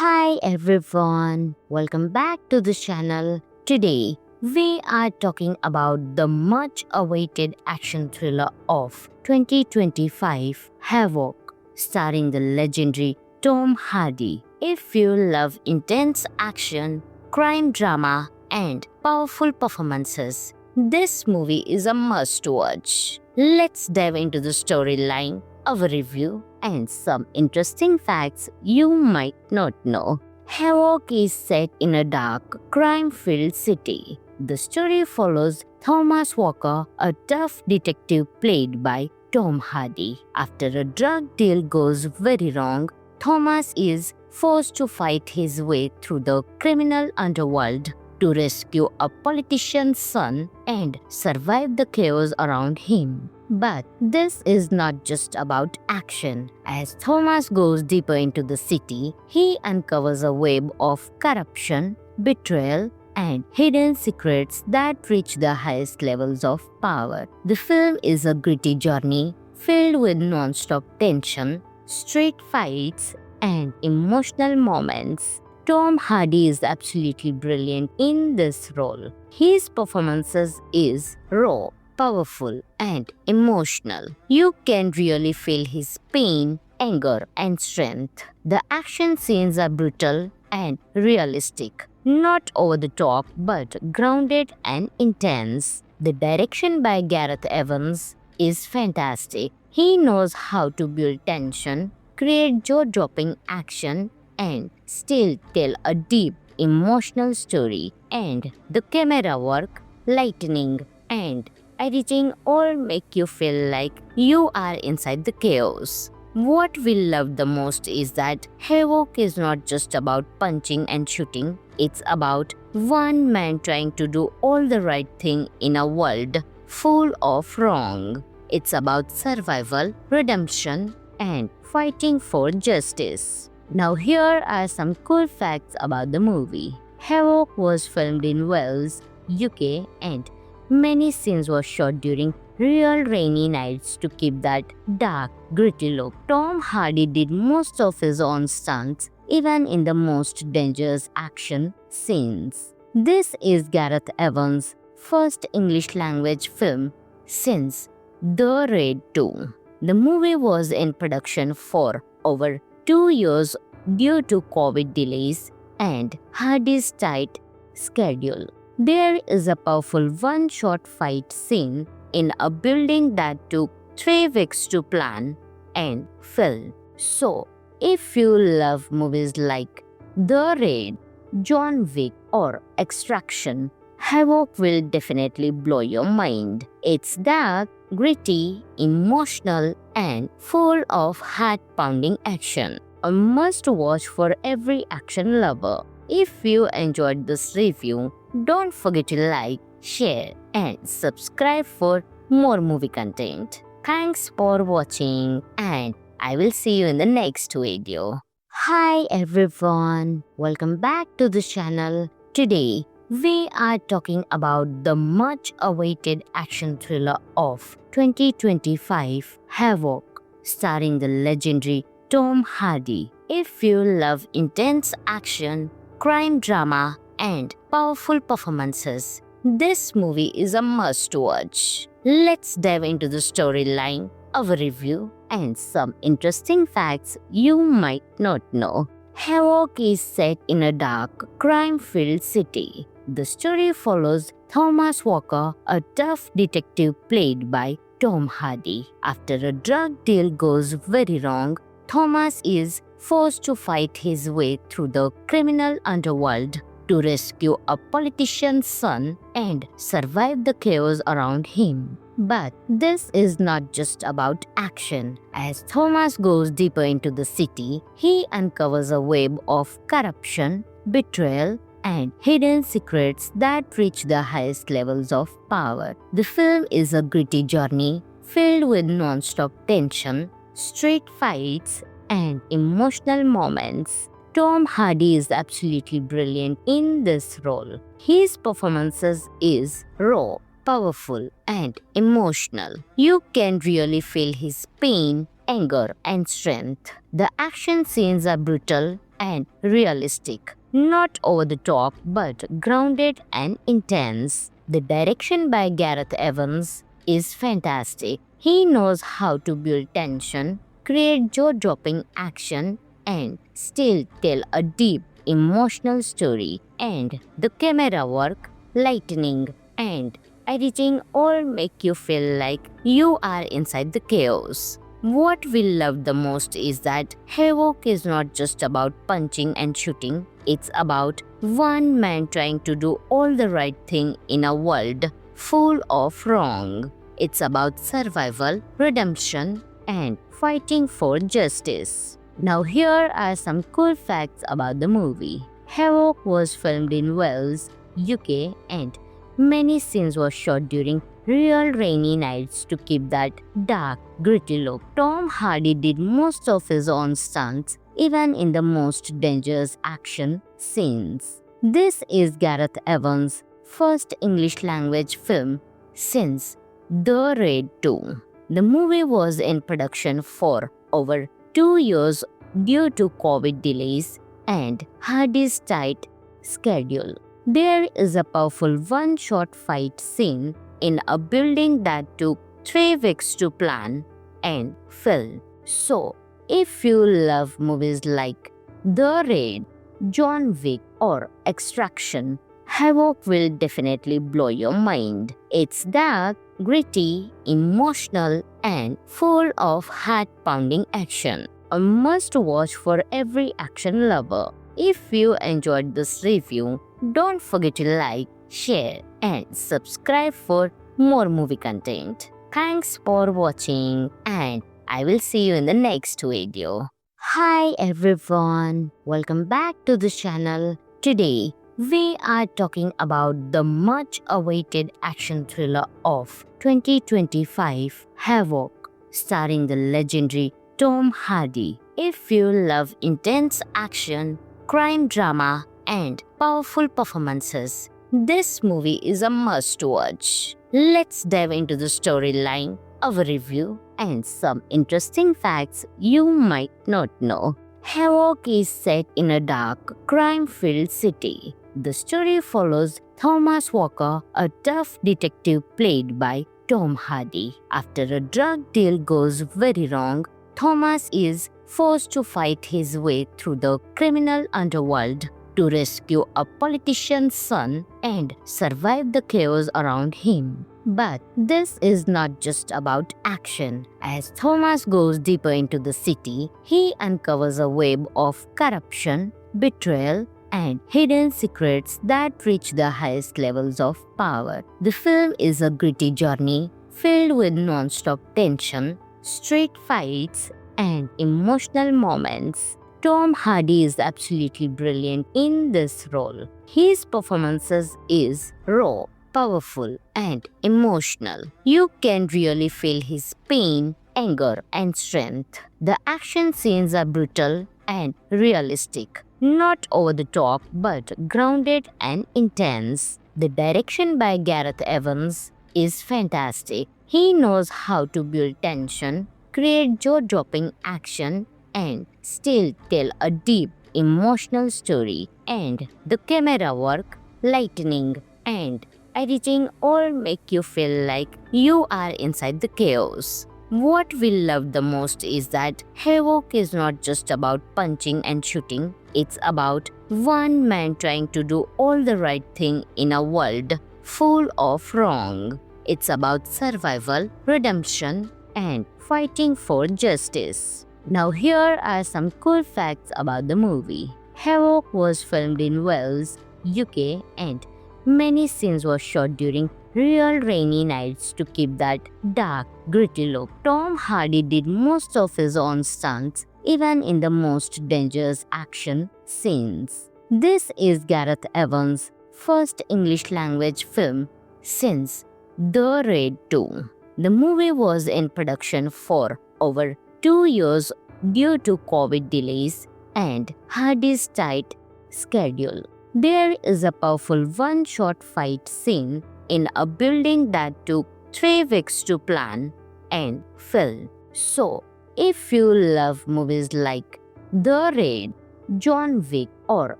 Hi everyone, welcome back to the channel. Today we are talking about the much awaited action thriller of 2025, Havoc, starring the legendary Tom Hardy. If you love intense action, crime drama, and powerful performances, this movie is a must watch. Let's dive into the storyline, our review, and some interesting facts you might not know. Havoc is set in a dark, crime-filled city. The story follows Thomas Walker, a tough detective played by Tom Hardy. After a drug deal goes very wrong, Thomas is forced to fight his way through the criminal underworld to rescue a politician's son and survive the chaos around him. But this is not just about action. As Thomas goes deeper into the city, he uncovers a web of corruption, betrayal, and hidden secrets that reach the highest levels of power. The film is a gritty journey filled with non-stop tension, street fights, and emotional moments. Tom Hardy is absolutely brilliant in this role. His performances is raw, powerful, and emotional. You can really feel his pain, anger, and strength. The action scenes are brutal and realistic, not over the top but grounded and intense. The direction by Gareth Evans is fantastic. He knows how to build tension, create jaw-dropping action, and still tell a deep, emotional story. And the camera work, lighting, and editing all make you feel like you are inside the chaos. What we love the most is that Havoc is not just about punching and shooting, it's about one man trying to do all the right thing in a world full of wrong. It's about survival, redemption, and fighting for justice. Now here are some cool facts about the movie. Havoc was filmed in Wales, UK, and many scenes were shot during real rainy nights to keep that dark, gritty look. Tom Hardy did most of his own stunts, even in the most dangerous action scenes. This is Gareth Evans' first English language film since The Raid 2. The movie was in production for over 2 years due to COVID delays and Hardy's tight schedule. There is a powerful one-shot fight scene in a building that took 3 weeks to plan and film. So, if you love movies like The Raid, John Wick, or Extraction, Havoc will definitely blow your mind. It's dark, gritty, emotional, and full of heart-pounding action. A must-watch for every action lover. If you enjoyed this review, don't forget to like, share, and subscribe for more movie content. Thanks for watching, and I will see you in the next video. Hi everyone, welcome back to the channel. Today, we are talking about the much awaited action thriller of 2025, Havoc, starring the legendary Tom Hardy. If you love intense action, crime drama, and powerful performances, this movie is a must watch. Let's dive into the storyline, our review, and some interesting facts you might not know. Havoc is set in a dark, crime-filled city. The story follows Thomas Walker, a tough detective played by Tom Hardy. After a drug deal goes very wrong, Thomas is forced to fight his way through the criminal underworld to rescue a politician's son and survive the chaos around him. But this is not just about action. As Thomas goes deeper into the city, he uncovers a web of corruption, betrayal, and hidden secrets that reach the highest levels of power. The film is a gritty journey filled with non-stop tension, street fights, and emotional moments. Tom Hardy is absolutely brilliant in this role. His performances is raw, powerful, and emotional. You can really feel his pain, anger, and strength. The action scenes are brutal and realistic. Not over the top, but grounded and intense. The direction by Gareth Evans is fantastic. He knows how to build tension, create jaw-dropping action, and still tell a deep, emotional story. And the camera work, lightning, and editing all make you feel like you are inside the chaos. What we love the most is that Havoc is not just about punching and shooting, it's about one man trying to do all the right thing in a world full of wrong. It's about survival, redemption, and fighting for justice. Now, here are some cool facts about the movie. Havoc was filmed in Wales, UK, and many scenes were shot during real rainy nights to keep that dark, gritty look. Tom Hardy did most of his own stunts, even in the most dangerous action scenes. This is Gareth Evans' first English language film since The Raid 2. The movie was in production for over 2 years due to COVID delays and Hardy's tight schedule. There is a powerful one-shot fight scene in a building that took 3 weeks to plan and film. So, if you love movies like The Raid, John Wick, or Extraction, Havoc will definitely blow your mind. It's dark, gritty, emotional, and full of heart-pounding action. A must-watch for every action lover. If you enjoyed this review, don't forget to like, share, and subscribe for more movie content. Thanks for watching, and I will see you in the next video. Hi everyone, welcome back to the channel. Today, we are talking about the much awaited action thriller of 2025, Havoc, starring the legendary Tom Hardy. If you love intense action, crime drama, and powerful performances, this movie is a must-watch. Let's dive into the storyline, our review, and some interesting facts you might not know. Havoc is set in a dark, crime-filled city. The story follows Thomas Walker, a tough detective played by Tom Hardy. After a drug deal goes very wrong, Thomas is forced to fight his way through the criminal underworld to rescue a politician's son and survive the chaos around him. But this is not just about action. As Thomas goes deeper into the city, he uncovers a web of corruption, betrayal, and hidden secrets that reach the highest levels of power. The film is a gritty journey filled with non-stop tension, street fights, and emotional moments. Tom Hardy is absolutely brilliant in this role. His performances is raw, powerful, and emotional. You can really feel his pain, anger, and strength. The action scenes are brutal and realistic, not over the top, but grounded and intense. The direction by Gareth Evans is fantastic. He knows how to build tension, create jaw-dropping action, and still tell a deep, emotional story. And the camera work, lightning, and editing all make you feel like you are inside the chaos. What we love the most is that Havoc is not just about punching and shooting, it's about one man trying to do all the right thing in a world full of wrong. It's about survival, redemption, and fighting for justice. Now here are some cool facts about the movie. Havoc was filmed in Wales, UK, and many scenes were shot during real rainy nights to keep that dark, gritty look. Tom Hardy did most of his own stunts, even in the most dangerous action scenes. This is Gareth Evans' first English language film since The Raid 2. The movie was in production for over 2 years due to COVID delays and Hardy's tight schedule. There is a powerful one-shot fight scene in a building that took 3 weeks to plan and film. So, if you love movies like The Raid, John Wick, or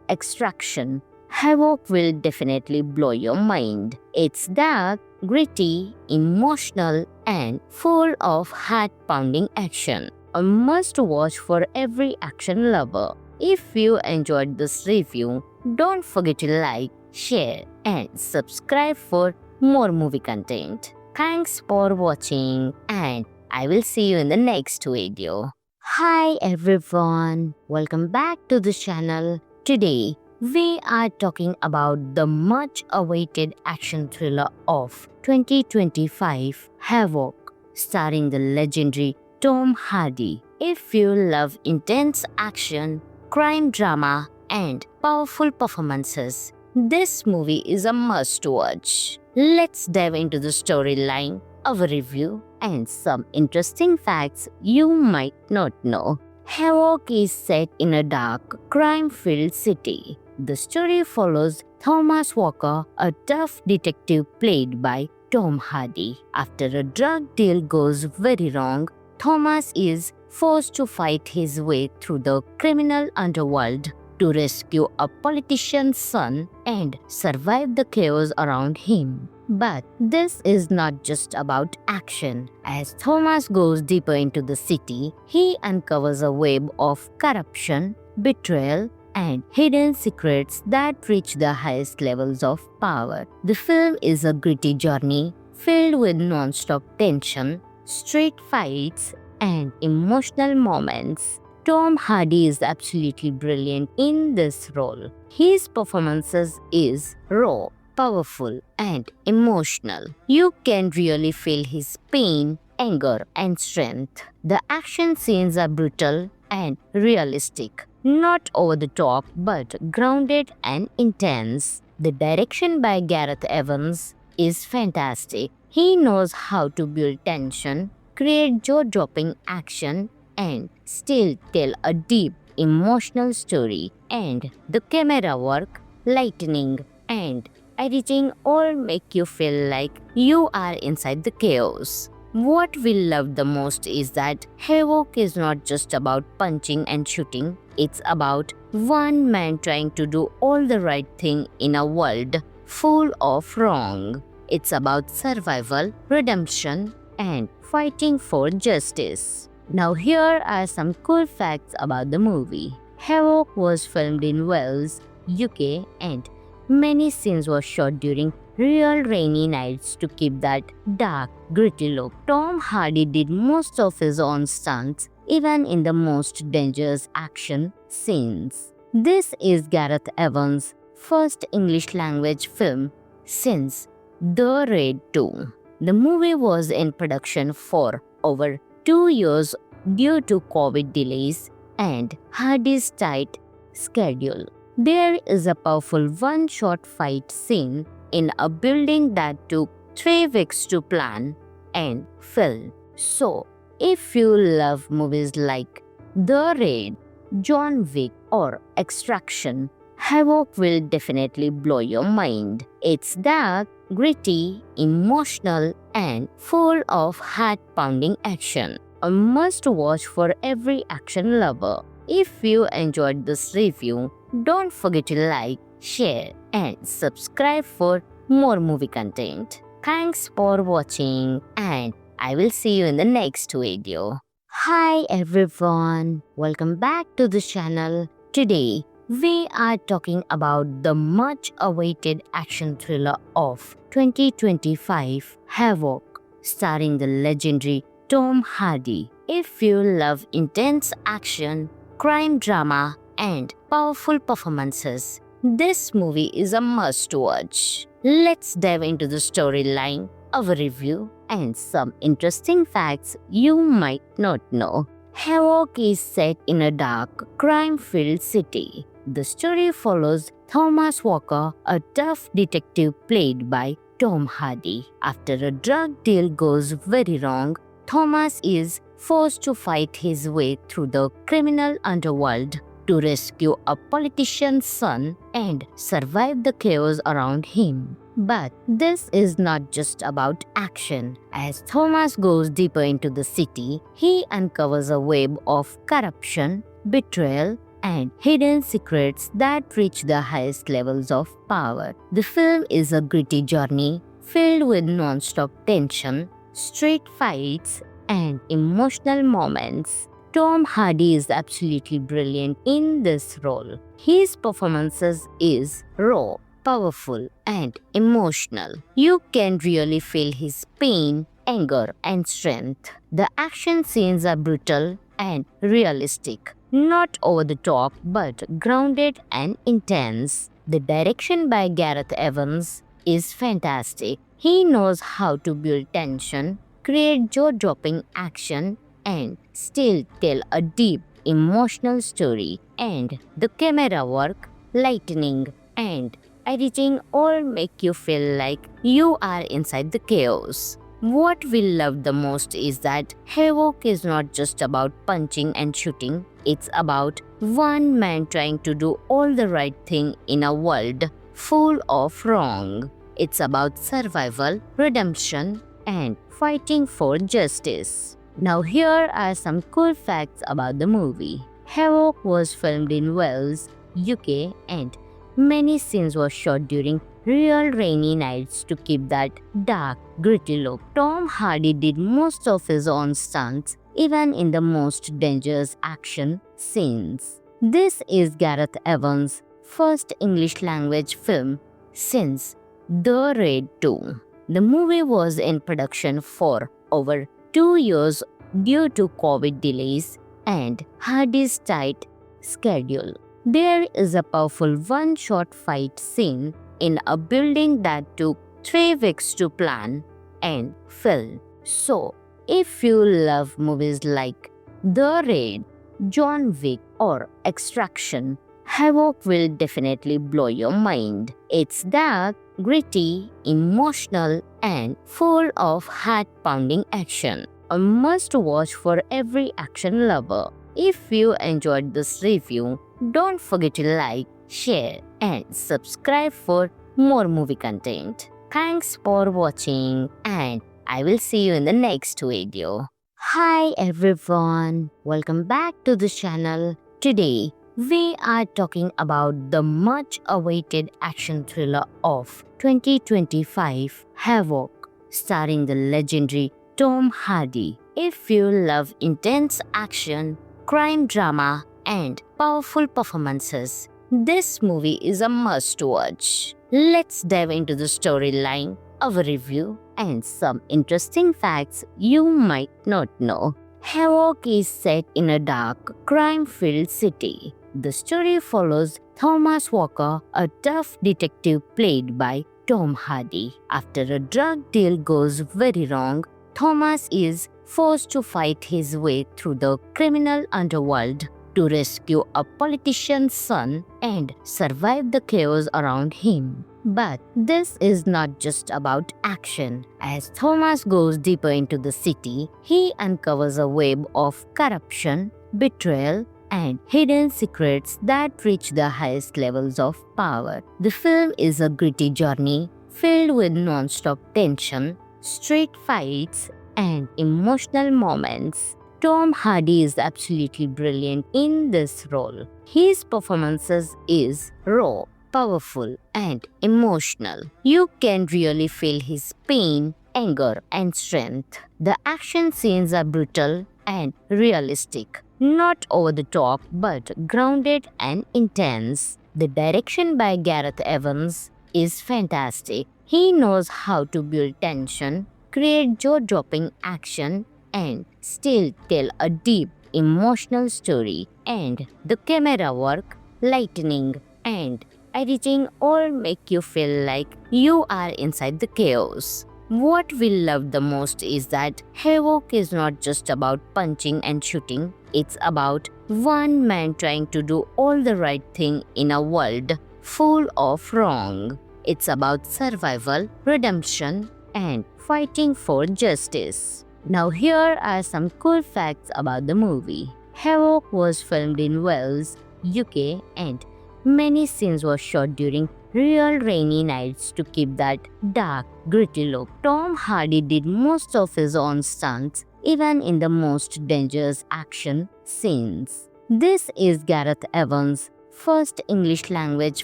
Extraction, Havoc will definitely blow your mind. It's dark, gritty, emotional, and full of heart-pounding action. A must-watch for every action lover. If you enjoyed this review, don't forget to like, share, and subscribe for more movie content. Thanks for watching, and I will see you in the next video. Hi everyone, welcome back to the channel. Today, we are talking about the much awaited action thriller of 2025, Havoc, starring the legendary Tom Hardy. If you love intense action, crime drama, and powerful performances, this movie is a must-watch. Let's dive into the storyline, our review, and some interesting facts you might not know. Havoc is set in a dark, crime-filled city. The story follows Thomas Walker, a tough detective played by Tom Hardy. After a drug deal goes very wrong, Thomas is forced to fight his way through the criminal underworld to rescue a politician's son and survive the chaos around him. But this is not just about action. As Thomas goes deeper into the city, he uncovers a web of corruption, betrayal, and hidden secrets that reach the highest levels of power. The film is a gritty journey filled with non-stop tension, street fights, and emotional moments. Tom Hardy is absolutely brilliant in this role. His performances is raw, powerful, and emotional. You can really feel his pain, anger, and strength. The action scenes are brutal and realistic, not over the top but grounded and intense. The direction by Gareth Evans is fantastic. He knows how to build tension, create jaw-dropping action, and still tell a deep, emotional story. And the camera work, lighting, and editing all make you feel like you are inside the chaos. What we love the most is that Havoc is not just about punching and shooting, it's about one man trying to do all the right thing in a world full of wrong. It's about survival, redemption, and fighting for justice. Now here are some cool facts about the movie. Havoc was filmed in Wales, UK, and many scenes were shot during real rainy nights to keep that dark, gritty look. Tom Hardy did most of his own stunts, even in the most dangerous action scenes. This is Gareth Evans' first English language film since The Raid 2. The movie was in production for over 2 years due to COVID delays and Hardy's tight schedule. There is a powerful one-shot fight scene in a building that took 3 weeks to plan and film. So, if you love movies like The Raid, John Wick, or Extraction, Havoc will definitely blow your mind. It's dark, gritty, emotional, and full of heart-pounding action. A must-watch for every action lover. If you enjoyed this review, don't forget to like, share, and subscribe for more movie content. Thanks for watching, and I will see you in the next video. Hi everyone, welcome back to the channel. Today, we are talking about the much awaited action thriller of 2025, Havoc, starring the legendary Tom Hardy. If you love intense action, crime drama, and powerful performances, this movie is a must-watch. Let's dive into the storyline, our review, and some interesting facts you might not know. Havoc is set in a dark, crime-filled city. The story follows Thomas Walker, a tough detective played by Tom Hardy. After a drug deal goes very wrong, Thomas is forced to fight his way through the criminal underworld to rescue a politician's son and survive the chaos around him. But this is not just about action. As Thomas goes deeper into the city, he uncovers a web of corruption, betrayal, and hidden secrets that reach the highest levels of power. The film is a gritty journey filled with non-stop tension, street fights, and emotional moments. Tom Hardy is absolutely brilliant in this role. His performances is raw, powerful, and emotional. You can really feel his pain, anger, and strength. The action scenes are brutal and realistic, not over the top but grounded and intense. The direction by Gareth Evans is fantastic. He knows how to build tension, create jaw-dropping action, and still tell a deep, emotional story. And the camera work, lighting, and editing all make you feel like you are inside the chaos. What we love the most is that Havoc is not just about punching and shooting, it's about one man trying to do all the right thing in a world full of wrong. It's about survival, redemption, and fighting for justice. Now here are some cool facts about the movie. Havoc was filmed in Wales, UK, and many scenes were shot during real rainy nights to keep that dark, gritty look. Tom Hardy did most of his own stunts, even in the most dangerous action scenes. This is Gareth Evans' first English language film since The Raid 2. The movie was in production for over 2 years due to COVID delays and Hardy's tight schedule. There is a powerful one-shot fight scene in a building that took 3 weeks to plan and film. So, if you love movies like The Raid, John Wick, or Extraction, Havoc will definitely blow your mind. It's dark, gritty, emotional, and full of heart-pounding action. A must-watch for every action lover. If you enjoyed this review, don't forget to like, share, and subscribe for more movie content. Thanks for watching, and I will see you in the next video. Hi everyone, welcome back to the channel. Today, we are talking about the much-awaited action thriller of 2025, Havoc, starring the legendary Tom Hardy. If you love intense action, crime drama, and powerful performances, this movie is a must-watch. Let's dive into the storyline, our review, and some interesting facts you might not know. Havoc is set in a dark, crime-filled city. The story follows Thomas Walker, a tough detective played by Tom Hardy. After a drug deal goes very wrong, Thomas is forced to fight his way through the criminal underworld to rescue a politician's son and survive the chaos around him. But this is not just about action. As Thomas goes deeper into the city, he uncovers a web of corruption, betrayal, and hidden secrets that reach the highest levels of power. The film is a gritty journey filled with non-stop tension, street fights, and emotional moments. Tom Hardy is absolutely brilliant in this role. His performances is raw, powerful, and emotional. You can really feel his pain, anger, and strength. The action scenes are brutal and realistic, not over the top but grounded and intense. The direction by Gareth Evans is fantastic. He knows how to build tension, create jaw-dropping action, and still tell a deep, emotional story. And the camera work, lighting, and editing all make you feel like you are inside the chaos. What we love the most is that Havoc is not just about punching and shooting, it's about one man trying to do all the right thing in a world full of wrong. It's about survival, redemption, and fighting for justice. Now here are some cool facts about the movie. Havoc was filmed in Wales, UK, and many scenes were shot during real rainy nights to keep that dark, gritty look. Tom Hardy did most of his own stunts, even in the most dangerous action scenes. This is Gareth Evans' first English language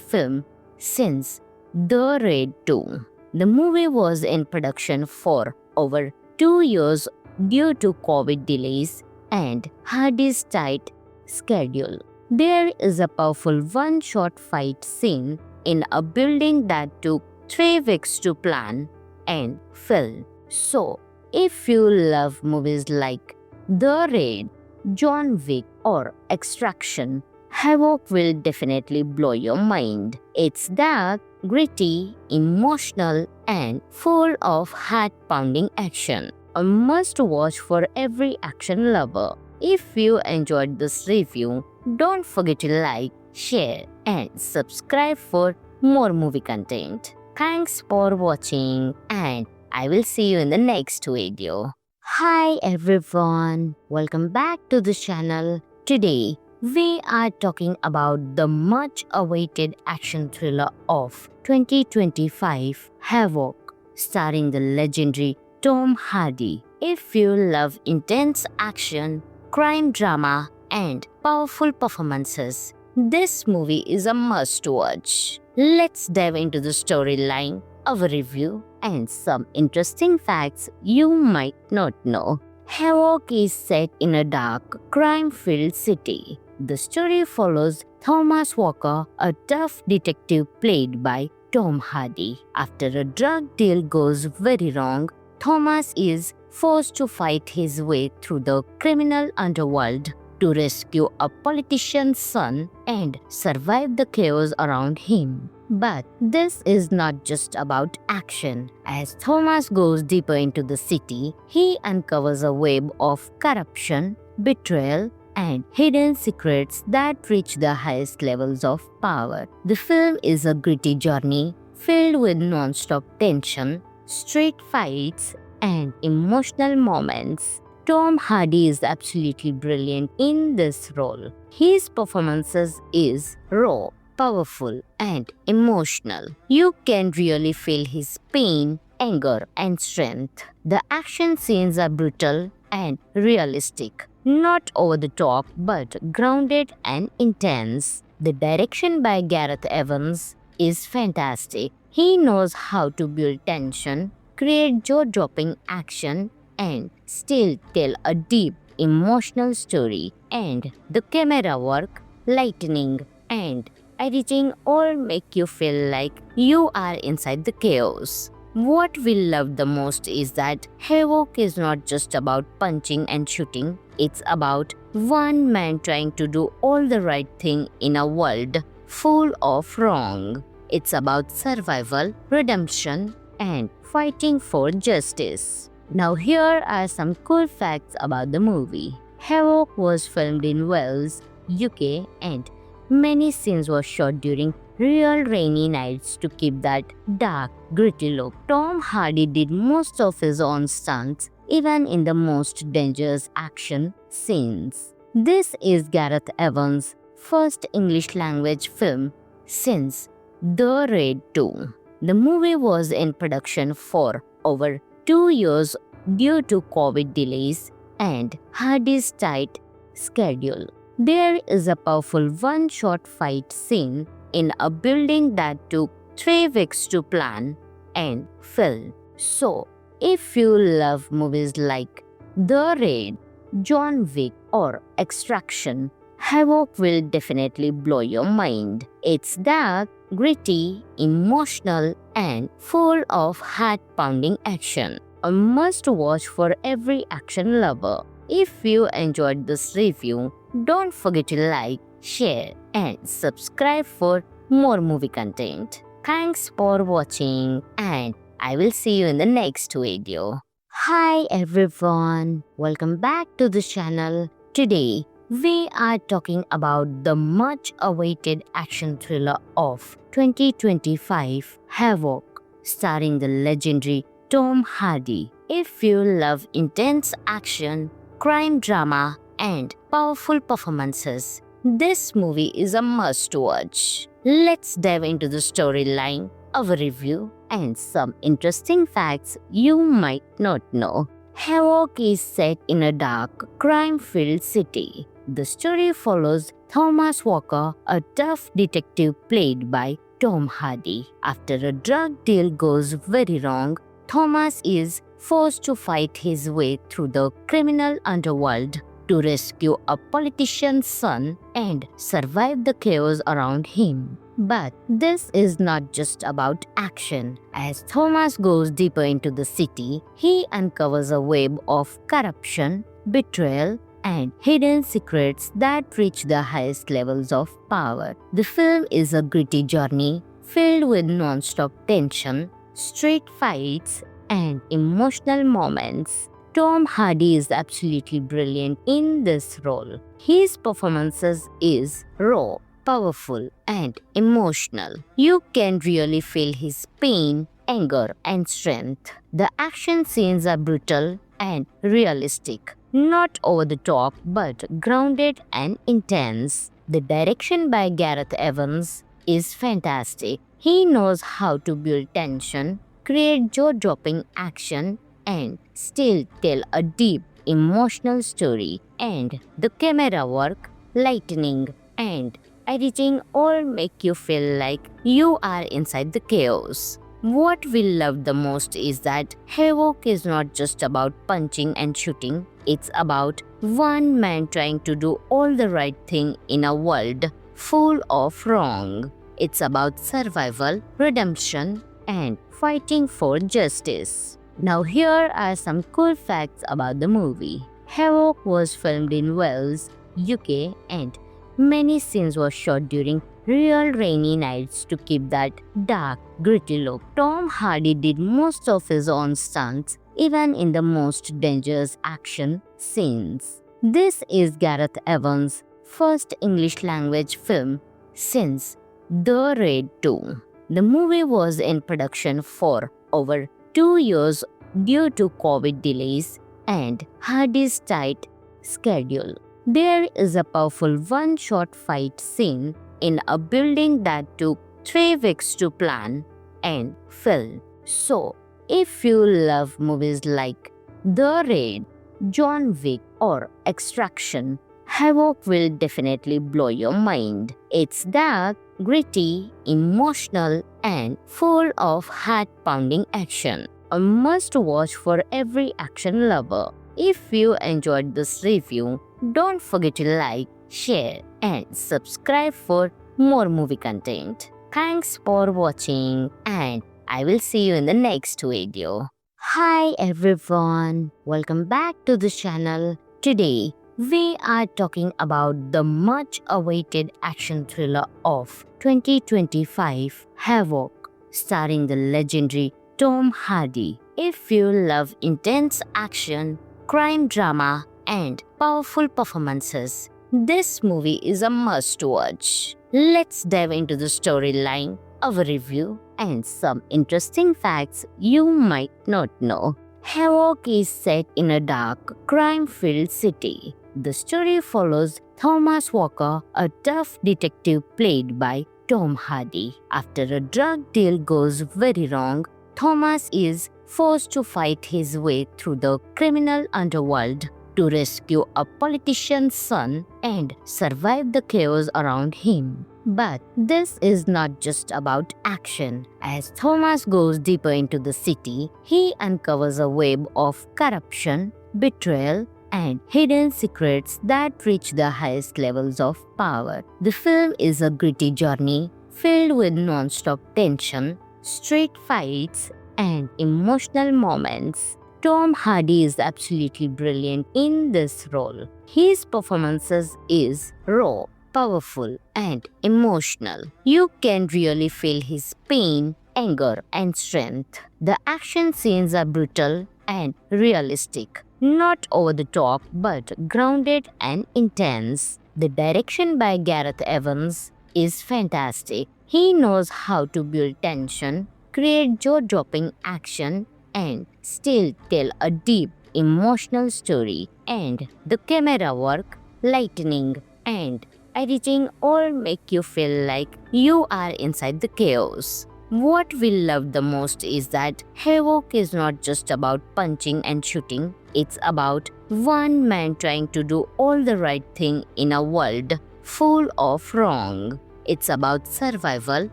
film since The Raid 2. The movie was in production for over 2 years due to COVID delays and Hardy's tight schedule. There is a powerful one-shot fight scene in a building that took 3 weeks to plan and film. So, if you love movies like The Raid, John Wick, or Extraction, Havoc will definitely blow your mind. It's dark, gritty, emotional, and full of heart-pounding action. A must-watch for every action lover. If you enjoyed this review, don't forget to like, share, and subscribe for more movie content. Thanks for watching, and I will see you in the next video. Hi everyone, welcome back to the channel. Today, we are talking about the much awaited action thriller of 2025, Havoc, starring the legendary Tom Hardy. If you love intense action, crime drama, and powerful performances, this movie is a must-watch. Let's dive into the storyline, our review, and some interesting facts you might not know. Havoc is set in a dark, crime-filled city. The story follows Thomas Walker, a tough detective played by Tom Hardy. After a drug deal goes very wrong, Thomas is forced to fight his way through the criminal underworld to rescue a politician's son and survive the chaos around him. But this is not just about action. As Thomas goes deeper into the city, he uncovers a web of corruption, betrayal, and hidden secrets that reach the highest levels of power. The film is a gritty journey filled with non-stop tension, street fights, and emotional moments. Tom Hardy is absolutely brilliant in this role. His performances is raw, powerful, and emotional. You can really feel his pain, anger, and strength. The action scenes are brutal and realistic, not over the top but grounded and intense. The direction by Gareth Evans is fantastic. He knows how to build tension, create jaw-dropping action, and still tell a deep, emotional story. And the camera work, lighting, and editing all make you feel like you are inside the chaos. What we love the most is that Havoc is not just about punching and shooting, it's about one man trying to do all the right thing in a world full of wrong. It's about survival, redemption, and fighting for justice. Now here are some cool facts about the movie. Havoc was filmed in Wales, UK, and many scenes were shot during real rainy nights to keep that dark, gritty look. Tom Hardy did most of his own stunts, even in the most dangerous action scenes. This is Gareth Evans' first English language film since The Raid 2. The movie was in production for over 2 years due to COVID delays and Hardy's tight schedule. There is a powerful one-shot fight scene in a building that took 3 weeks to plan and film. So, if you love movies like The Raid, John Wick, or Extraction, Havoc will definitely blow your mind. It's dark, gritty, emotional, and full of heart-pounding action. A must-watch for every action lover. If you enjoyed this review, don't forget to like, share, and subscribe for more movie content. Thanks for watching, and I will see you in the next video. Hi everyone, welcome back to the channel. Today, we are talking about the much awaited action thriller of 2025, Havoc, starring the legendary Tom Hardy. If you love intense action, crime drama, and powerful performances, this movie is a must-watch. Let's dive into the storyline, our review, and some interesting facts you might not know. Havoc is set in a dark, crime-filled city. The story follows Thomas Walker, a tough detective played by Tom Hardy. After a drug deal goes very wrong, Thomas is forced to fight his way through the criminal underworld to rescue a politician's son and survive the chaos around him. But this is not just about action. As Thomas goes deeper into the city, he uncovers a web of corruption, betrayal, and hidden secrets that reach the highest levels of power. The film is a gritty journey filled with non-stop tension, street fights, and emotional moments. Tom Hardy is absolutely brilliant in this role. His performances is raw, powerful, and emotional. You can really feel his pain, anger, and strength. The action scenes are brutal and realistic, not over the top but grounded and intense. The direction by Gareth Evans is fantastic. He knows how to build tension, create jaw-dropping action, and still tell a deep, emotional story. And the camera work, lighting, and editing all make you feel like you are inside the chaos. What we love the most is that Havoc is not just about punching and shooting, it's about one man trying to do all the right thing in a world full of wrong. It's about survival, redemption, and fighting for justice. Now here are some cool facts about the movie. Havoc was filmed in Wales, UK, and many scenes were shot during real rainy nights to keep that dark, gritty look. Tom Hardy did most of his own stunts, even in the most dangerous action scenes. This is Gareth Evans' first English language film since The Raid 2. The movie was in production for over 2 years due to COVID delays and Hardy's tight schedule. There is a powerful one-shot fight scene in a building that took 3 weeks to plan and film. So, if you love movies like The Raid, John Wick, or Extraction, Havoc will definitely blow your mind. It's dark, gritty, emotional, and full of heart-pounding action. A must-watch for every action lover. If you enjoyed this review, don't forget to like, share, and subscribe for more movie content. Thanks for watching, and I will see you in the next video. Hi everyone, welcome back to the channel. Today, we are talking about the much-awaited action thriller of 2025, Havoc, starring the legendary Tom Hardy. If you love intense action, crime drama, and powerful performances, this movie is a must-watch. Let's dive into the storyline, our review, and some interesting facts you might not know. Havoc is set in a dark, crime-filled city. The story follows Thomas Walker, a tough detective played by Tom Hardy. After a drug deal goes very wrong, Thomas is forced to fight his way through the criminal underworld to rescue a politician's son and survive the chaos around him. But this is not just about action. As Thomas goes deeper into the city, he uncovers a web of corruption, betrayal, and hidden secrets that reach the highest levels of power. The film is a gritty journey filled with non-stop tension, street fights, and emotional moments. Tom Hardy is absolutely brilliant in this role. His performances is raw, powerful, and emotional. You can really feel his pain, anger, and strength. The action scenes are brutal and realistic, not over the top but grounded and intense. The direction by Gareth Evans is fantastic. He knows how to build tension, create jaw-dropping action, and still tell a deep, emotional story. And the camera work, lighting, and editing all make you feel like you are inside the chaos. What we love the most is that Havoc is not just about punching and shooting, it's about one man trying to do all the right thing in a world full of wrong. It's about survival,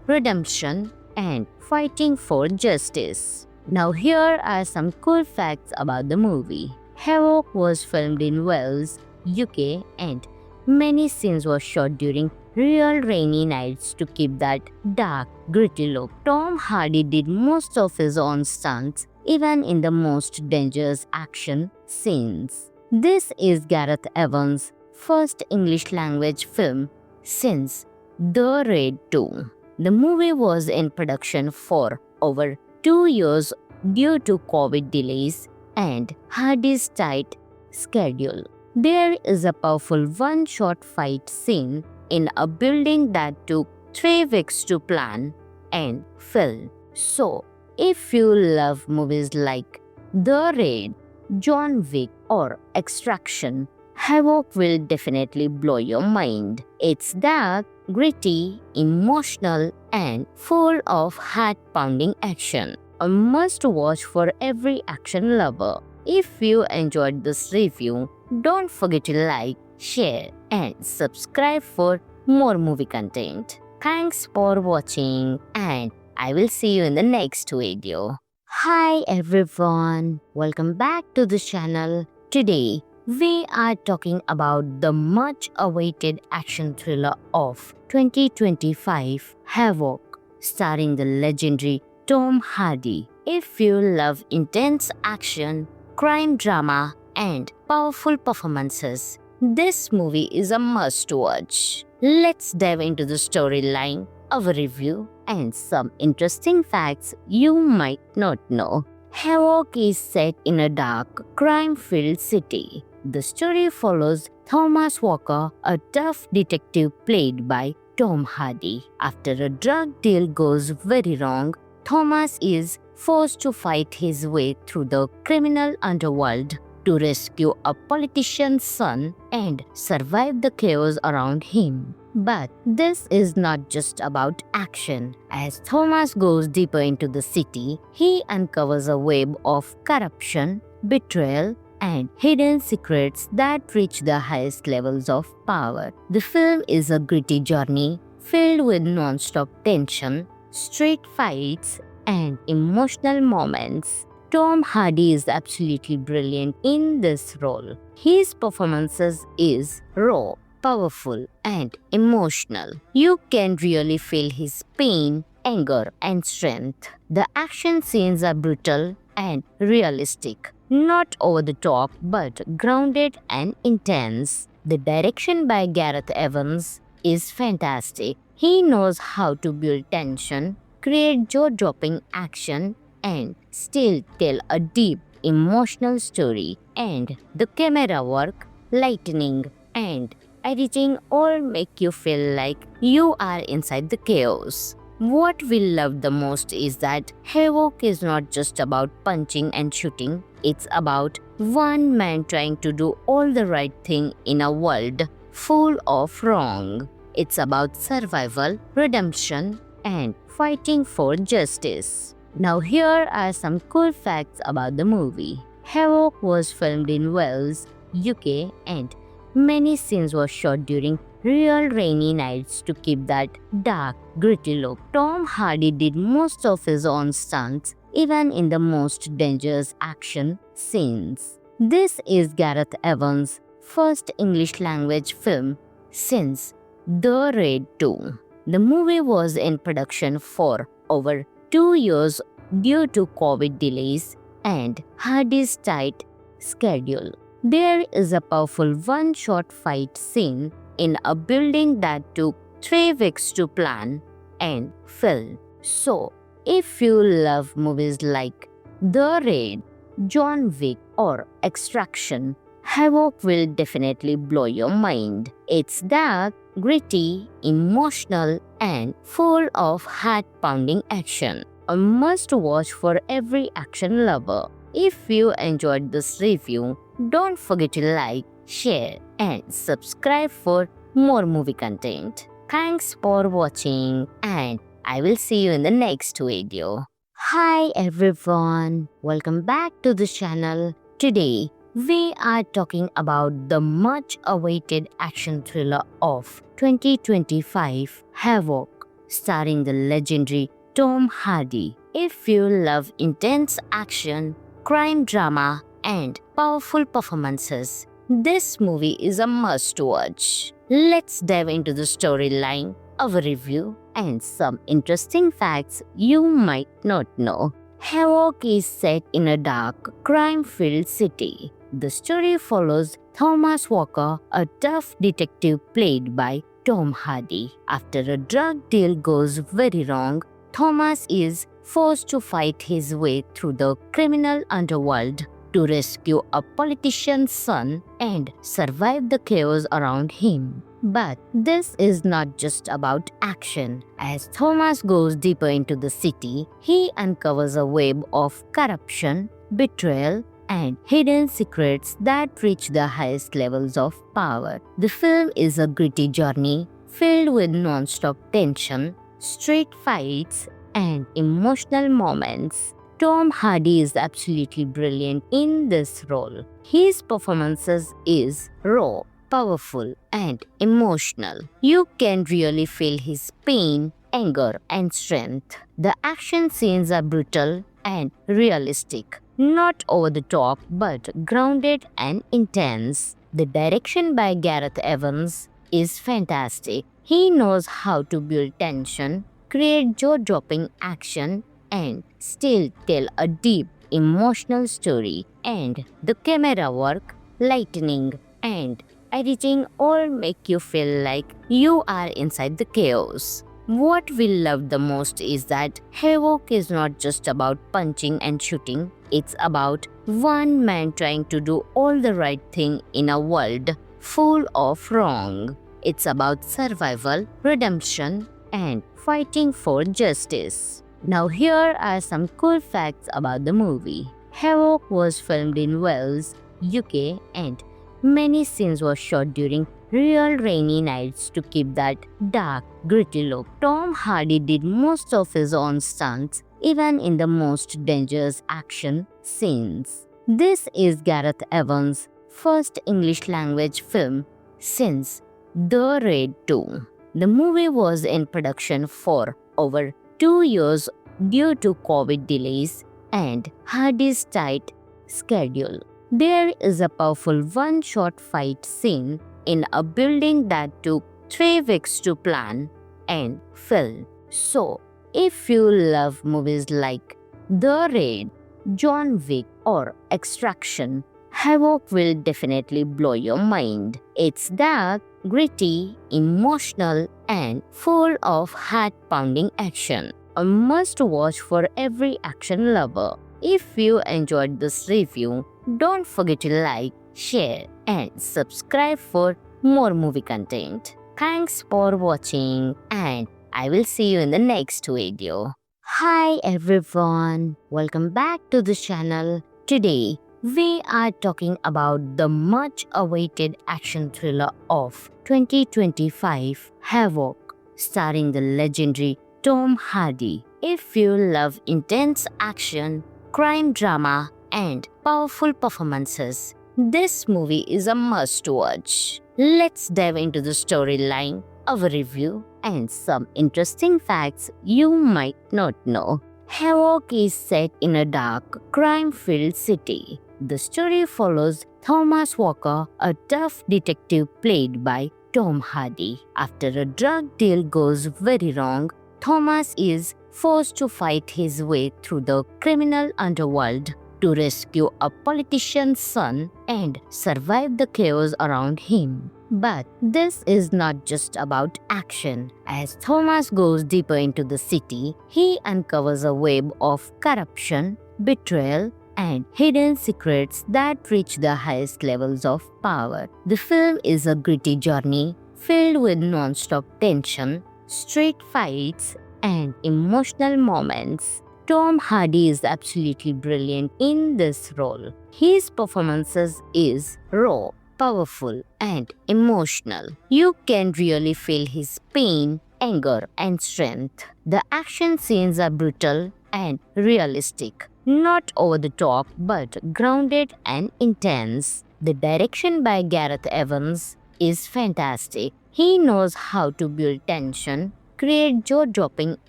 redemption, and fighting for justice. Now, here are some cool facts about the movie. Havoc was filmed in Wales, UK, and many scenes were shot during real rainy nights to keep that dark, gritty look. Tom Hardy did most of his own stunts, even in the most dangerous action scenes. This is Gareth Evans' first English language film since The Raid 2. The movie was in production for over 2 years due to COVID delays and Hardy's tight schedule. There is a powerful one-shot fight scene in a building that took 3 weeks to plan and film. So, if you love movies like The Raid, John Wick, or Extraction, Havoc will definitely blow your mind. It's dark, gritty, emotional, and full of heart-pounding action. A must-watch for every action lover. If you enjoyed this review, don't forget to like, share, and subscribe for more movie content. Thanks for watching, and I will see you in the next video. Hi everyone, welcome back to the channel. Today, we are talking about the much awaited action thriller of 2025, Havoc, starring the legendary Tom Hardy. If you love intense action, crime drama, and powerful performances, this movie is a must-watch. Let's dive into the storyline, our review, and some interesting facts you might not know. Havoc is set in a dark, crime-filled city. The story follows Thomas Walker, a tough detective played by Tom Hardy. After a drug deal goes very wrong, Thomas is forced to fight his way through the criminal underworld to rescue a politician's son and survive the chaos around him. But this is not just about action. As Thomas goes deeper into the city, he uncovers a web of corruption, betrayal, and hidden secrets that reach the highest levels of power. The film is a gritty journey filled with non-stop tension, street fights, and emotional moments. Tom Hardy is absolutely brilliant in this role. His performances is raw, powerful, and emotional. You can really feel his pain, anger, and strength. The action scenes are brutal and realistic, not over the top but grounded and intense. The direction by Gareth Evans is fantastic. He knows how to build tension, create jaw-dropping action, and still tell a deep, emotional story. And the camera work, lighting, and editing all make you feel like you are inside the chaos. What we love the most is that Havoc is not just about punching and shooting, it's about one man trying to do all the right thing in a world full of wrong. It's about survival, redemption, and fighting for justice. Now here are some cool facts about the movie. Havoc was filmed in Wales, UK, and many scenes were shot during real rainy nights to keep that dark, gritty look. Tom Hardy did most of his own stunts, even in the most dangerous action scenes. This is Gareth Evans' first English language film since The Raid 2. The movie was in production for over 2 years due to COVID delays and Hardy's tight schedule. There is a powerful one-shot fight scene in a building that took 3 weeks to plan and film. So, if you love movies like The Raid, John Wick, or Extraction, Havoc will definitely blow your mind. It's dark, gritty, emotional, and full of heart-pounding action. A must-watch for every action lover. If you enjoyed this review, don't forget to like, share, and subscribe for more movie content. Thanks for watching, and I will see you in the next video. Hi everyone, welcome back to the channel. Today, we are talking about the much awaited action thriller of 2025, Havoc, starring the legendary Tom Hardy. If you love intense action, crime drama, and powerful performances, this movie is a must watch. Let's dive into the storyline, our review, and some interesting facts you might not know. Havoc is set in a dark, crime-filled city. The story follows Thomas Walker, a tough detective played by Tom Hardy. After a drug deal goes very wrong, Thomas is forced to fight his way through the criminal underworld to rescue a politician's son and survive the chaos around him. But this is not just about action. As Thomas goes deeper into the city, he uncovers a web of corruption, betrayal, and hidden secrets that reach the highest levels of power. The film is a gritty journey filled with non-stop tension, street fights, and emotional moments. Tom Hardy is absolutely brilliant in this role. His performances is raw, powerful, and emotional. You can really feel his pain, anger, and strength. The action scenes are brutal and realistic, not over the top but grounded and intense. The direction by Gareth Evans is fantastic. He knows how to build tension, create jaw-dropping action, and still tell a deep, emotional story. And the camera work, lighting, and editing all make you feel like you are inside the chaos. What we love the most is that Havoc is not just about punching and shooting, it's about one man trying to do all the right thing in a world full of wrong. It's about survival, redemption, and fighting for justice. Now here are some cool facts about the movie. Havoc was filmed in Wales, UK, and many scenes were shot during real rainy nights to keep that dark, gritty look. Tom Hardy did most of his own stunts, even in the most dangerous action scenes. This is Gareth Evans' first English language film since The Raid 2. The movie was in production for over 2 years due to COVID delays and Hardy's tight schedule. There is a powerful one-shot fight scene in a building that took 3 weeks to plan and film. So, if you love movies like The Raid, John Wick, or Extraction, Havoc will definitely blow your mind. It's dark, gritty, emotional, and full of heart-pounding action. A must-watch for every action lover. If you enjoyed this review, don't forget to like, share, and subscribe for more movie content. Thanks for watching, and I will see you in the next video. Hi everyone, welcome back to the channel. Today, we are talking about the much awaited action thriller of 2025, Havoc, starring the legendary Tom Hardy. If you love intense action, crime drama, and powerful performances, this movie is a must watch. Let's dive into the storyline, our review, and some interesting facts you might not know. Havoc is set in a dark, crime-filled city. The story follows Thomas Walker, a tough detective played by Tom Hardy. After a drug deal goes very wrong, Thomas is forced to fight his way through the criminal underworld to rescue a politician's son and survive the chaos around him. But this is not just about action. As Thomas goes deeper into the city, he uncovers a web of corruption, betrayal, and hidden secrets that reach the highest levels of power. The film is a gritty journey filled with non-stop tension, street fights, and emotional moments. Tom Hardy is absolutely brilliant in this role. His performances is raw, powerful, and emotional. You can really feel his pain, anger, and strength. The action scenes are brutal and realistic, not over the top but grounded and intense. The direction by Gareth Evans is fantastic. He knows how to build tension, create jaw-dropping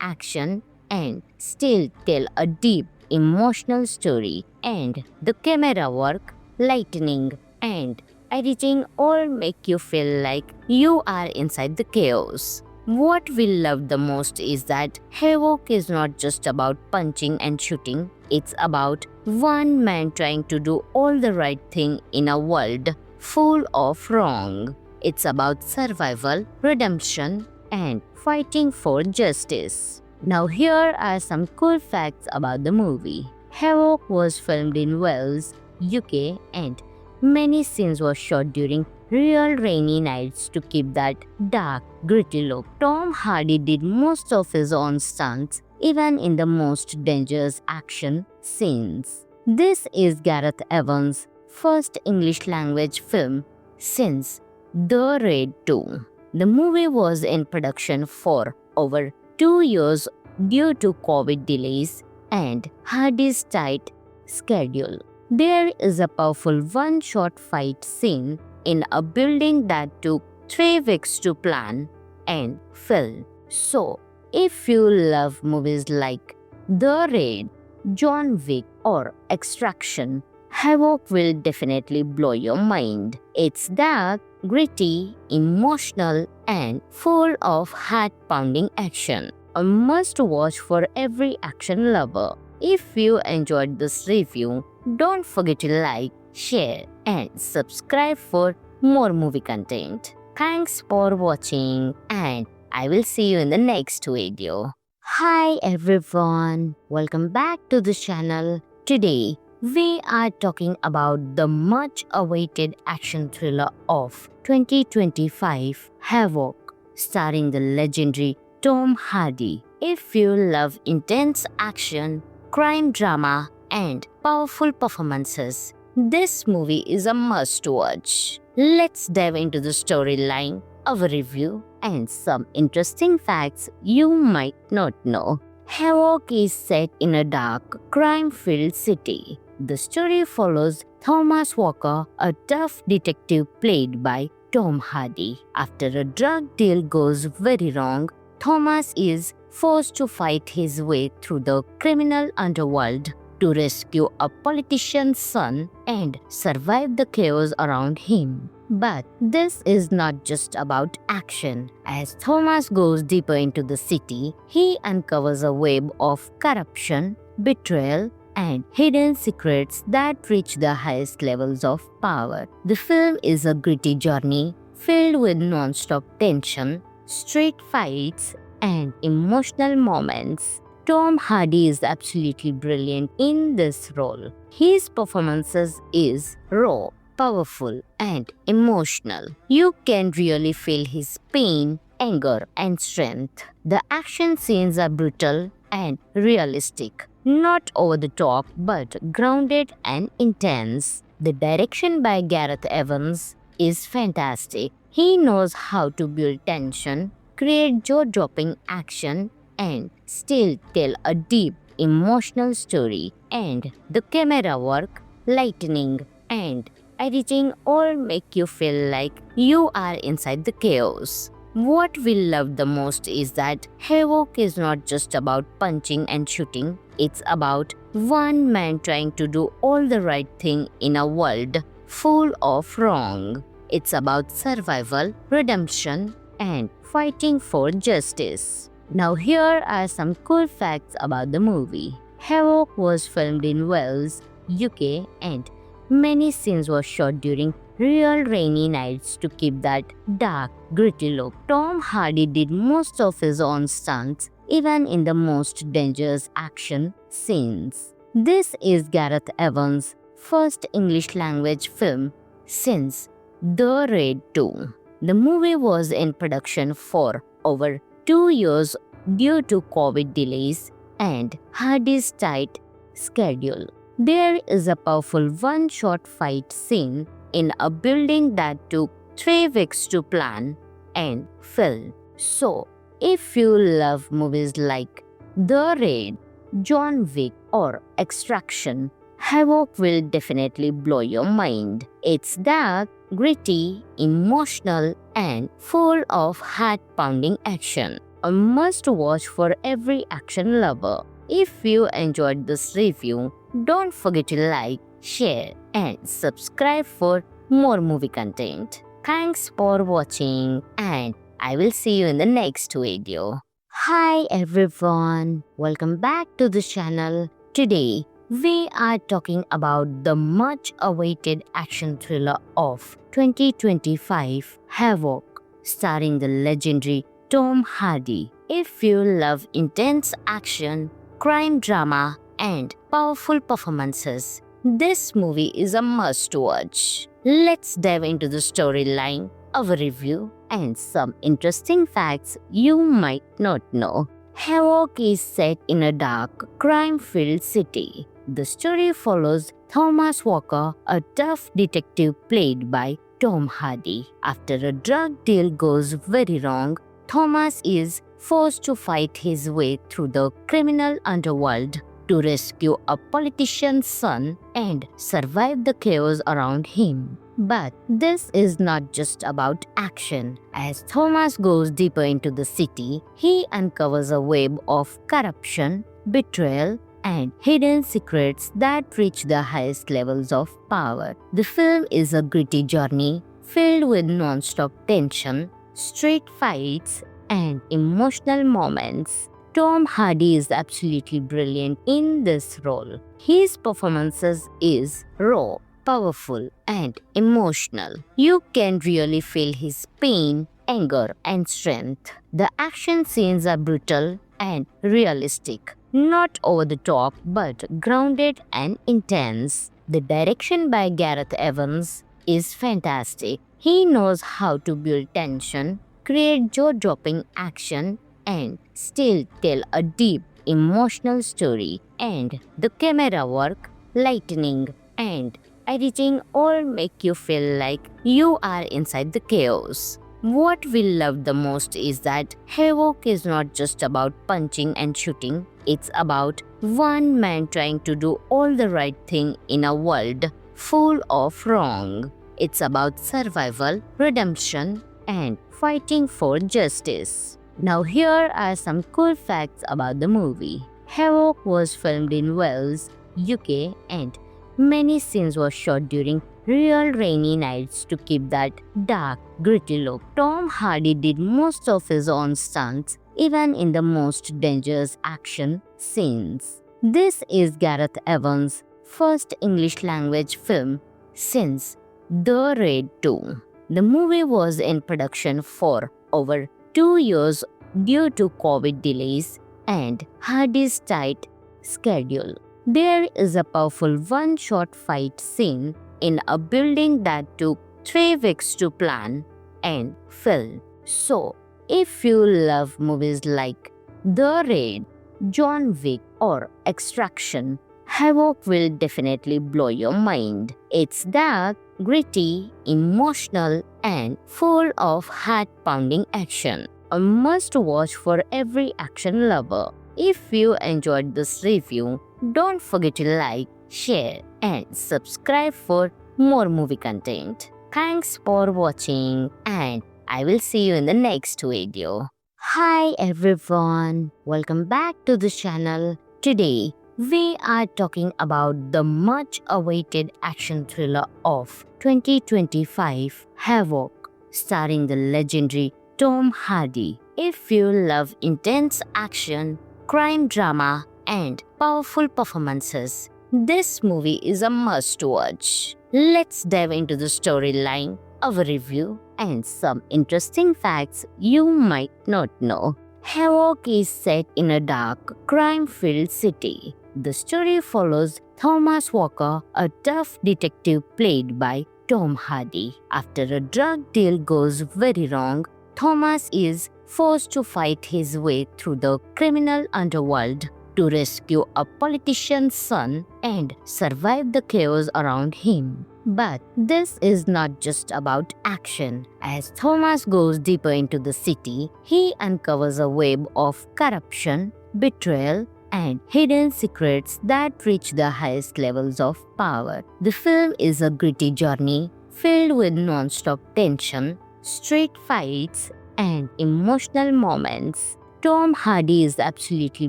action, and still tell a deep emotional story. And the camera work, lightning, and editing all make you feel like you are inside the chaos. What we love the most is that Havoc is not just about punching and shooting, it's about one man trying to do all the right thing in a world full of wrong. It's about survival, redemption, and fighting for justice. Now, here are some cool facts about the movie. Havoc was filmed in Wales, UK, and many scenes were shot during real rainy nights to keep that dark, gritty look. Tom Hardy did most of his own stunts, even in the most dangerous action scenes. This is Gareth Evans' first English language film since The Raid 2. The movie was in production for over 2 years due to COVID delays and Hardy's tight schedule. There is a powerful one-shot fight scene in a building that took 3 weeks to plan and film. So, if you love movies like The Raid, John Wick, or Extraction, Havoc will definitely blow your mind. It's dark, gritty, emotional, and full of heart-pounding action. A must-watch for every action lover. If you enjoyed this review, don't forget to like, share, and subscribe for more movie content. Thanks for watching, and I will see you in the next video. Hi everyone, welcome back to the channel. Today, we are talking about the much awaited action thriller of 2025, Havoc, starring the legendary Tom Hardy. If you love intense action, crime drama, and powerful performances, this movie is a must-watch. Let's dive into the storyline, our review, and some interesting facts you might not know. Havoc is set in a dark, crime-filled city. The story follows Thomas Walker, a tough detective played by Tom Hardy. After a drug deal goes very wrong, Thomas is forced to fight his way through the criminal underworld to rescue a politician's son and survive the chaos around him. But this is not just about action. As Thomas goes deeper into the city, he uncovers a web of corruption, betrayal, and hidden secrets that reach the highest levels of power. The film is a gritty journey filled with non-stop tension, street fights, and emotional moments. Tom Hardy is absolutely brilliant in this role. His performances is raw, powerful, and emotional. You can really feel his pain, anger, and strength. The action scenes are brutal and realistic, not over the top but grounded and intense. The direction by Gareth Evans is fantastic. He knows how to build tension, create jaw-dropping action, and still tell a deep emotional story. And the camera work, lightning, and editing all make you feel like you are inside the chaos. What we love the most is that Havoc is not just about punching and shooting, it's about one man trying to do all the right thing in a world full of wrong. It's about survival, redemption, and fighting for justice. Now here are some cool facts about the movie. Havoc was filmed in Wales, UK, and many scenes were shot during real rainy nights to keep that dark, gritty look. Tom Hardy did most of his own stunts, even in the most dangerous action scenes. This is Gareth Evans' first English language film since The Raid 2. The movie was in production for over 2 years due to COVID delays and Hardy's tight schedule. There is a powerful one-shot fight scene in a building that took 3 weeks to plan and film. So, If you love movies like The Raid, John Wick, or Extraction, Havoc will definitely blow your mind. It's dark, gritty, emotional, and full of heart-pounding action. A must-watch for every action lover. If you enjoyed this review, don't forget to like, share, and subscribe for more movie content. Thanks for watching, and I will see you in the next video. Hi everyone, welcome back to the channel. Today, we are talking about the much awaited action thriller of 2025, Havoc, starring the legendary Tom Hardy. If you love intense action, crime drama, and powerful performances, this movie is a must-watch. Let's dive into the storyline, our review, and some interesting facts you might not know. Havoc is set in a dark, crime-filled city. The story follows Thomas Walker, a tough detective played by Tom Hardy. After a drug deal goes very wrong, Thomas is forced to fight his way through the criminal underworld to rescue a politician's son and survive the chaos around him. But this is not just about action. As Thomas goes deeper into the city, he uncovers a web of corruption, betrayal, and hidden secrets that reach the highest levels of power. The film is a gritty journey filled with non-stop tension, street fights, and emotional moments. Tom Hardy is absolutely brilliant in this role. His performances is raw, powerful, and emotional. You can really feel his pain, anger, and strength. The action scenes are brutal and realistic, not over the top but grounded and intense. The direction by Gareth Evans is fantastic. He knows how to build tension, create jaw-dropping action, and still tell a deep, emotional story. And the camera work, lighting, and editing all make you feel like you are inside the chaos. What we love the most is that Havoc is not just about punching and shooting, it's about one man trying to do all the right thing in a world full of wrong. It's about survival, redemption, and fighting for justice. Now here are some cool facts about the movie. Havoc was filmed in Wales, UK, and many scenes were shot during real rainy nights to keep that dark, gritty look. Tom Hardy did most of his own stunts, even in the most dangerous action scenes. This is Gareth Evans' first English language film since The Raid 2. The movie was in production for over 2 years due to COVID delays and Hardy's tight schedule. There is a powerful one-shot fight scene in a building that took 3 weeks to plan and film. So, if you love movies like The Raid, John Wick, or Extraction, Havoc will definitely blow your mind. It's dark, gritty, emotional, and full of heart-pounding action. A must-watch for every action lover. If you enjoyed this review, don't forget to like, share, and subscribe for more movie content. Thanks for watching, and I will see you in the next video. Hi everyone, welcome back to the channel. Today, we are talking about the much awaited action thriller of 2025, Havoc, starring the legendary Tom Hardy. If you love intense action, crime drama, and powerful performances, this movie is a must-watch. Let's dive into the storyline, our review, and some interesting facts you might not know. Havoc is set in a dark, crime-filled city. The story follows Thomas Walker, a tough detective played by Tom Hardy. After a drug deal goes very wrong, Thomas is forced to fight his way through the criminal underworld to rescue a politician's son and survive the chaos around him. But this is not just about action. As Thomas goes deeper into the city, he uncovers a web of corruption, betrayal, and hidden secrets that reach the highest levels of power. The film is a gritty journey filled with non-stop tension, street fights, and emotional moments. Tom Hardy is absolutely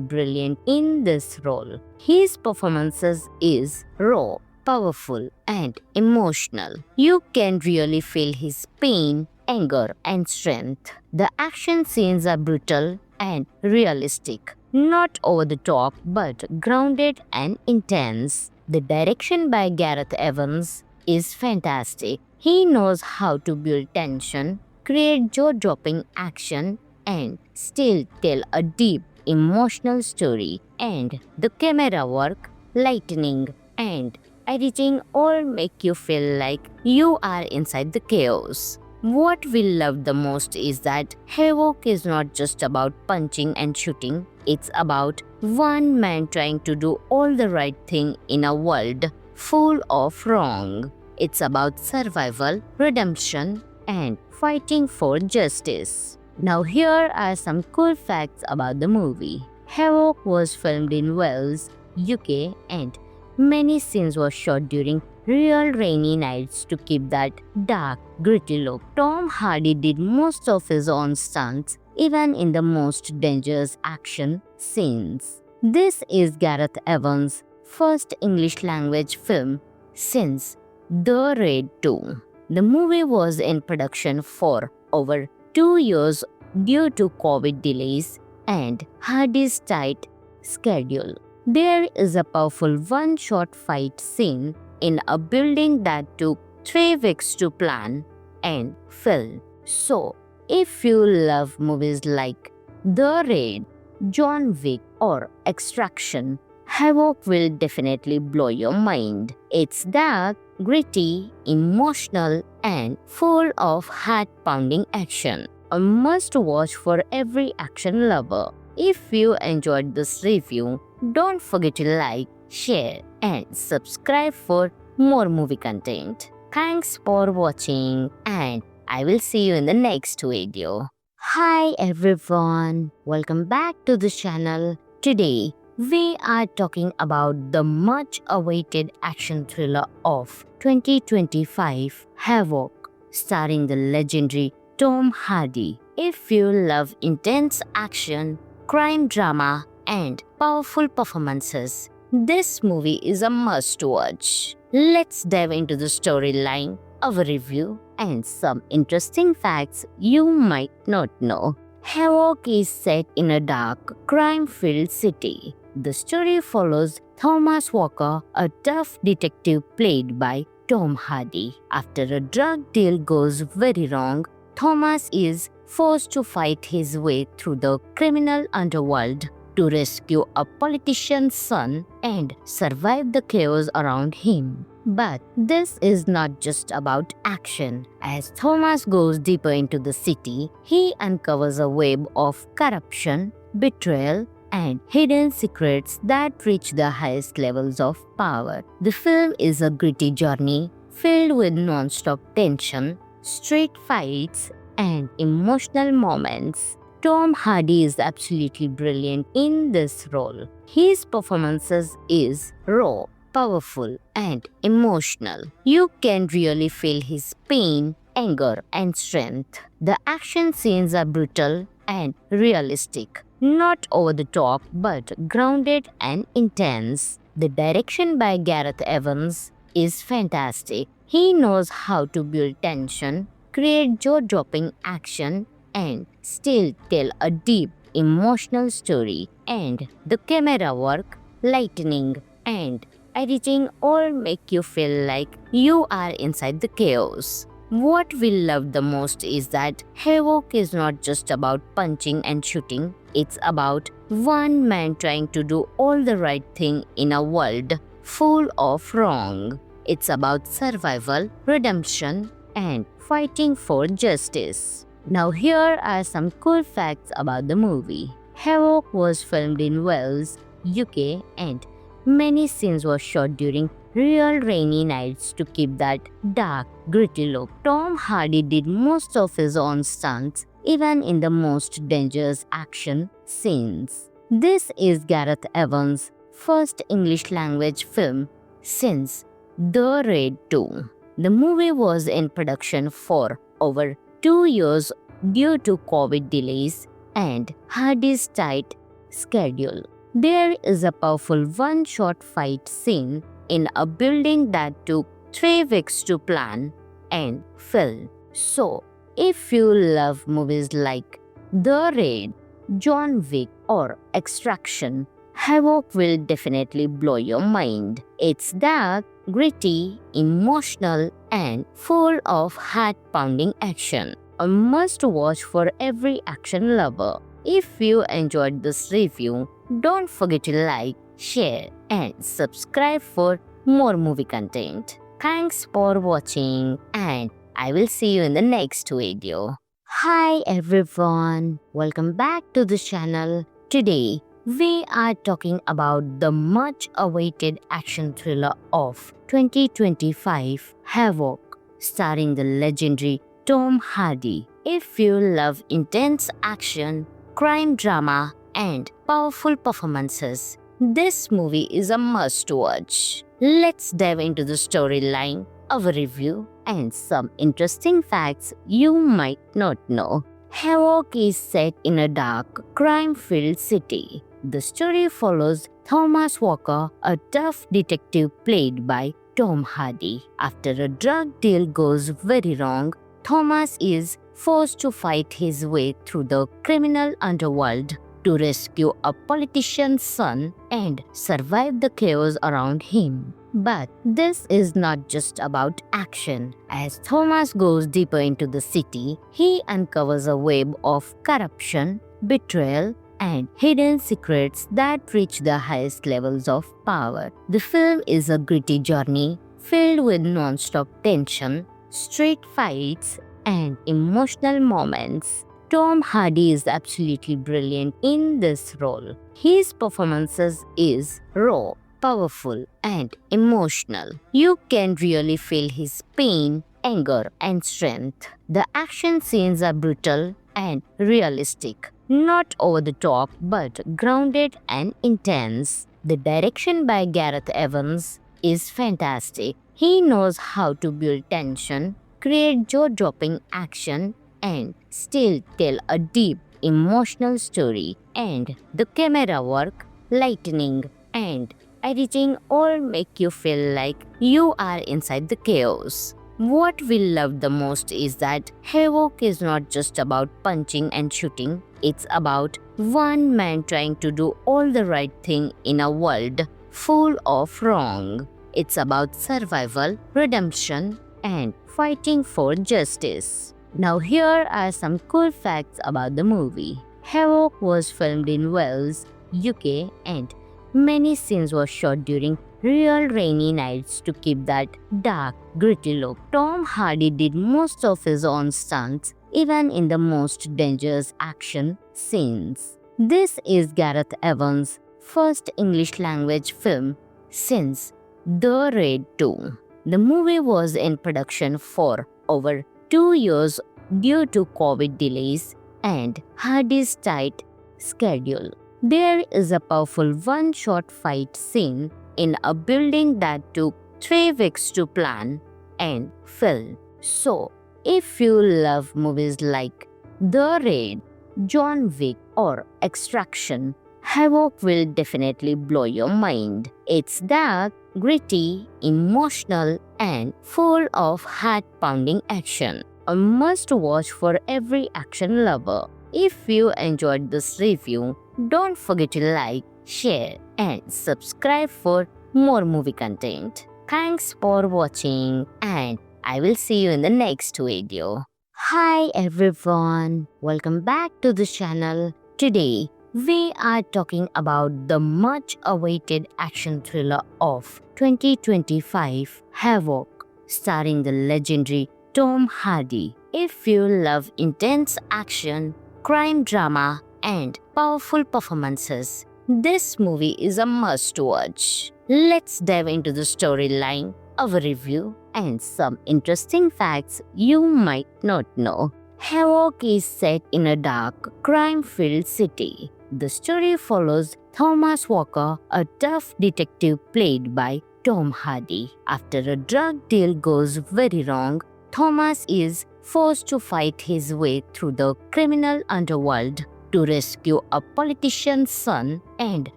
brilliant in this role. His performances is raw, powerful, and emotional. You can really feel his pain, anger, and strength. The action scenes are brutal and realistic, not over the top but grounded and intense. The direction by Gareth Evans is fantastic. He knows how to build tension, create jaw-dropping action, and still tell a deep, emotional story. And the camera work, lighting, and editing all make you feel like you are inside the chaos. What we love the most is that Havoc is not just about punching and shooting, it's about one man trying to do all the right thing in a world full of wrong. It's about survival, redemption, and fighting for justice. Now here are some cool facts about the movie. Havoc was filmed in Wales, UK, and many scenes were shot during real rainy nights to keep that dark, gritty look. Tom Hardy did most of his own stunts, even in the most dangerous action scenes. This is Gareth Evans' first English language film since The Raid 2. The movie was in production for over 2 years due to COVID delays and Hardy's tight schedule. There is a powerful one-shot fight scene in a building that took 3 weeks to plan and film. So, if you love movies like The Raid, John Wick, or Extraction, Havoc will definitely blow your mind. It's dark, gritty, emotional, and full of heart-pounding action. A must-watch for every action lover. If you enjoyed this review, don't forget to like, share, and subscribe for more movie content. Thanks for watching, and I will see you in the next video. Hi everyone, welcome back to the channel. Today, we are talking about the much-awaited action thriller of 2025, Havoc, starring the legendary Tom Hardy. If you love intense action, crime drama, and powerful performances, this movie is a must-watch. Let's dive into the storyline, our review, and some interesting facts you might not know. Havoc is set in a dark, crime-filled city. The story follows Thomas Walker, a tough detective played by Tom Hardy. After a drug deal goes very wrong, Thomas is forced to fight his way through the criminal underworld to rescue a politician's son and survive the chaos around him. But this is not just about action. As Thomas goes deeper into the city, he uncovers a web of corruption, betrayal, and hidden secrets that reach the highest levels of power. The film is a gritty journey filled with non-stop tension, street fights, and emotional moments. Tom Hardy is absolutely brilliant in this role. His performances is raw, powerful, and emotional. You can really feel his pain, anger, and strength. The action scenes are brutal and realistic, not over the top but grounded and intense. The direction by Gareth Evans is fantastic. He knows how to build tension, create jaw-dropping action, and still tell a deep, emotional story. And the camera work, lighting, and editing all make you feel like you are inside the chaos. What we love the most is that Havoc is not just about punching and shooting, it's about one man trying to do all the right thing in a world full of wrong. It's about survival, redemption, and fighting for justice. Now here are some cool facts about the movie. Havoc was filmed in Wales, UK, and many scenes were shot during real rainy nights to keep that dark, gritty look. Tom Hardy did most of his own stunts, even in the most dangerous action scenes. This is Gareth Evans' first English language film since The Raid 2. The movie was in production for over 2 years due to COVID delays and Hardy's tight schedule. There is a powerful one-shot fight scene in a building that took 3 weeks to plan and film. So, if you love movies like The Raid, John Wick, or Extraction, Havoc will definitely blow your mind. It's dark, gritty, emotional, and full of heart-pounding action. A must-watch for every action lover. If you enjoyed this review, don't forget to like, share, and subscribe for more movie content. Thanks for watching, and I will see you in the next video. Hi everyone, welcome back to the channel. Today, we are talking about the much awaited action thriller of 2025, Havoc, starring the legendary Tom Hardy. If you love intense action, crime drama, and powerful performances, this movie is a must-watch. Let's dive into the storyline, our review, and some interesting facts you might not know. Havoc is set in a dark, crime-filled city. The story follows Thomas Walker, a tough detective played by Tom Hardy. After a drug deal goes very wrong, Thomas is forced to fight his way through the criminal underworld to rescue a politician's son and survive the chaos around him. But this is not just about action. As Thomas goes deeper into the city, he uncovers a web of corruption, betrayal, and hidden secrets that reach the highest levels of power. The film is a gritty journey filled with non-stop tension, street fights, and emotional moments. Tom Hardy is absolutely brilliant in this role. His performances is raw, powerful, and emotional. You can really feel his pain, anger, and strength. The action scenes are brutal and realistic, not over the top but grounded and intense. The direction by Gareth Evans is fantastic. He knows how to build tension, create jaw-dropping action, and still tell a deep, emotional story. And the camera work, lighting, and editing all make you feel like you are inside the chaos. What we love the most is that Havoc is not just about punching and shooting, it's about one man trying to do all the right thing in a world full of wrong. It's about survival, redemption, and fighting for justice. Now here are some cool facts about the movie. Havoc was filmed in Wales, UK, and many scenes were shot during real rainy nights to keep that dark, gritty look. Tom Hardy did most of his own stunts, even in the most dangerous action scenes. This is Gareth Evans' first English language film since The Raid 2. The movie was in production for over 2 years due to COVID delays and Hardy's tight schedule. There is a powerful one-shot fight scene in a building that took 3 weeks to plan and film. So, if you love movies like The Raid, John Wick, or Extraction, Havoc will definitely blow your mind. It's dark, gritty, emotional, and full of heart-pounding action. A must-watch for every action lover. If you enjoyed this review, don't forget to like, share, and subscribe for more movie content. Thanks for watching, and I will see you in the next video. Hi everyone, welcome back to the channel. Today, we are talking about the much awaited action thriller of 2025, Havoc, starring the legendary Tom Hardy. If you love intense action, crime drama, and powerful performances, This movie is a must watch. Let's dive into the storyline, our review, and some interesting facts you might not know. Havoc is set in a dark, crime-filled city. The story follows Thomas Walker, a tough detective played by Tom Hardy. After a drug deal goes very wrong, Thomas is forced to fight his way through the criminal underworld to rescue a politician's son and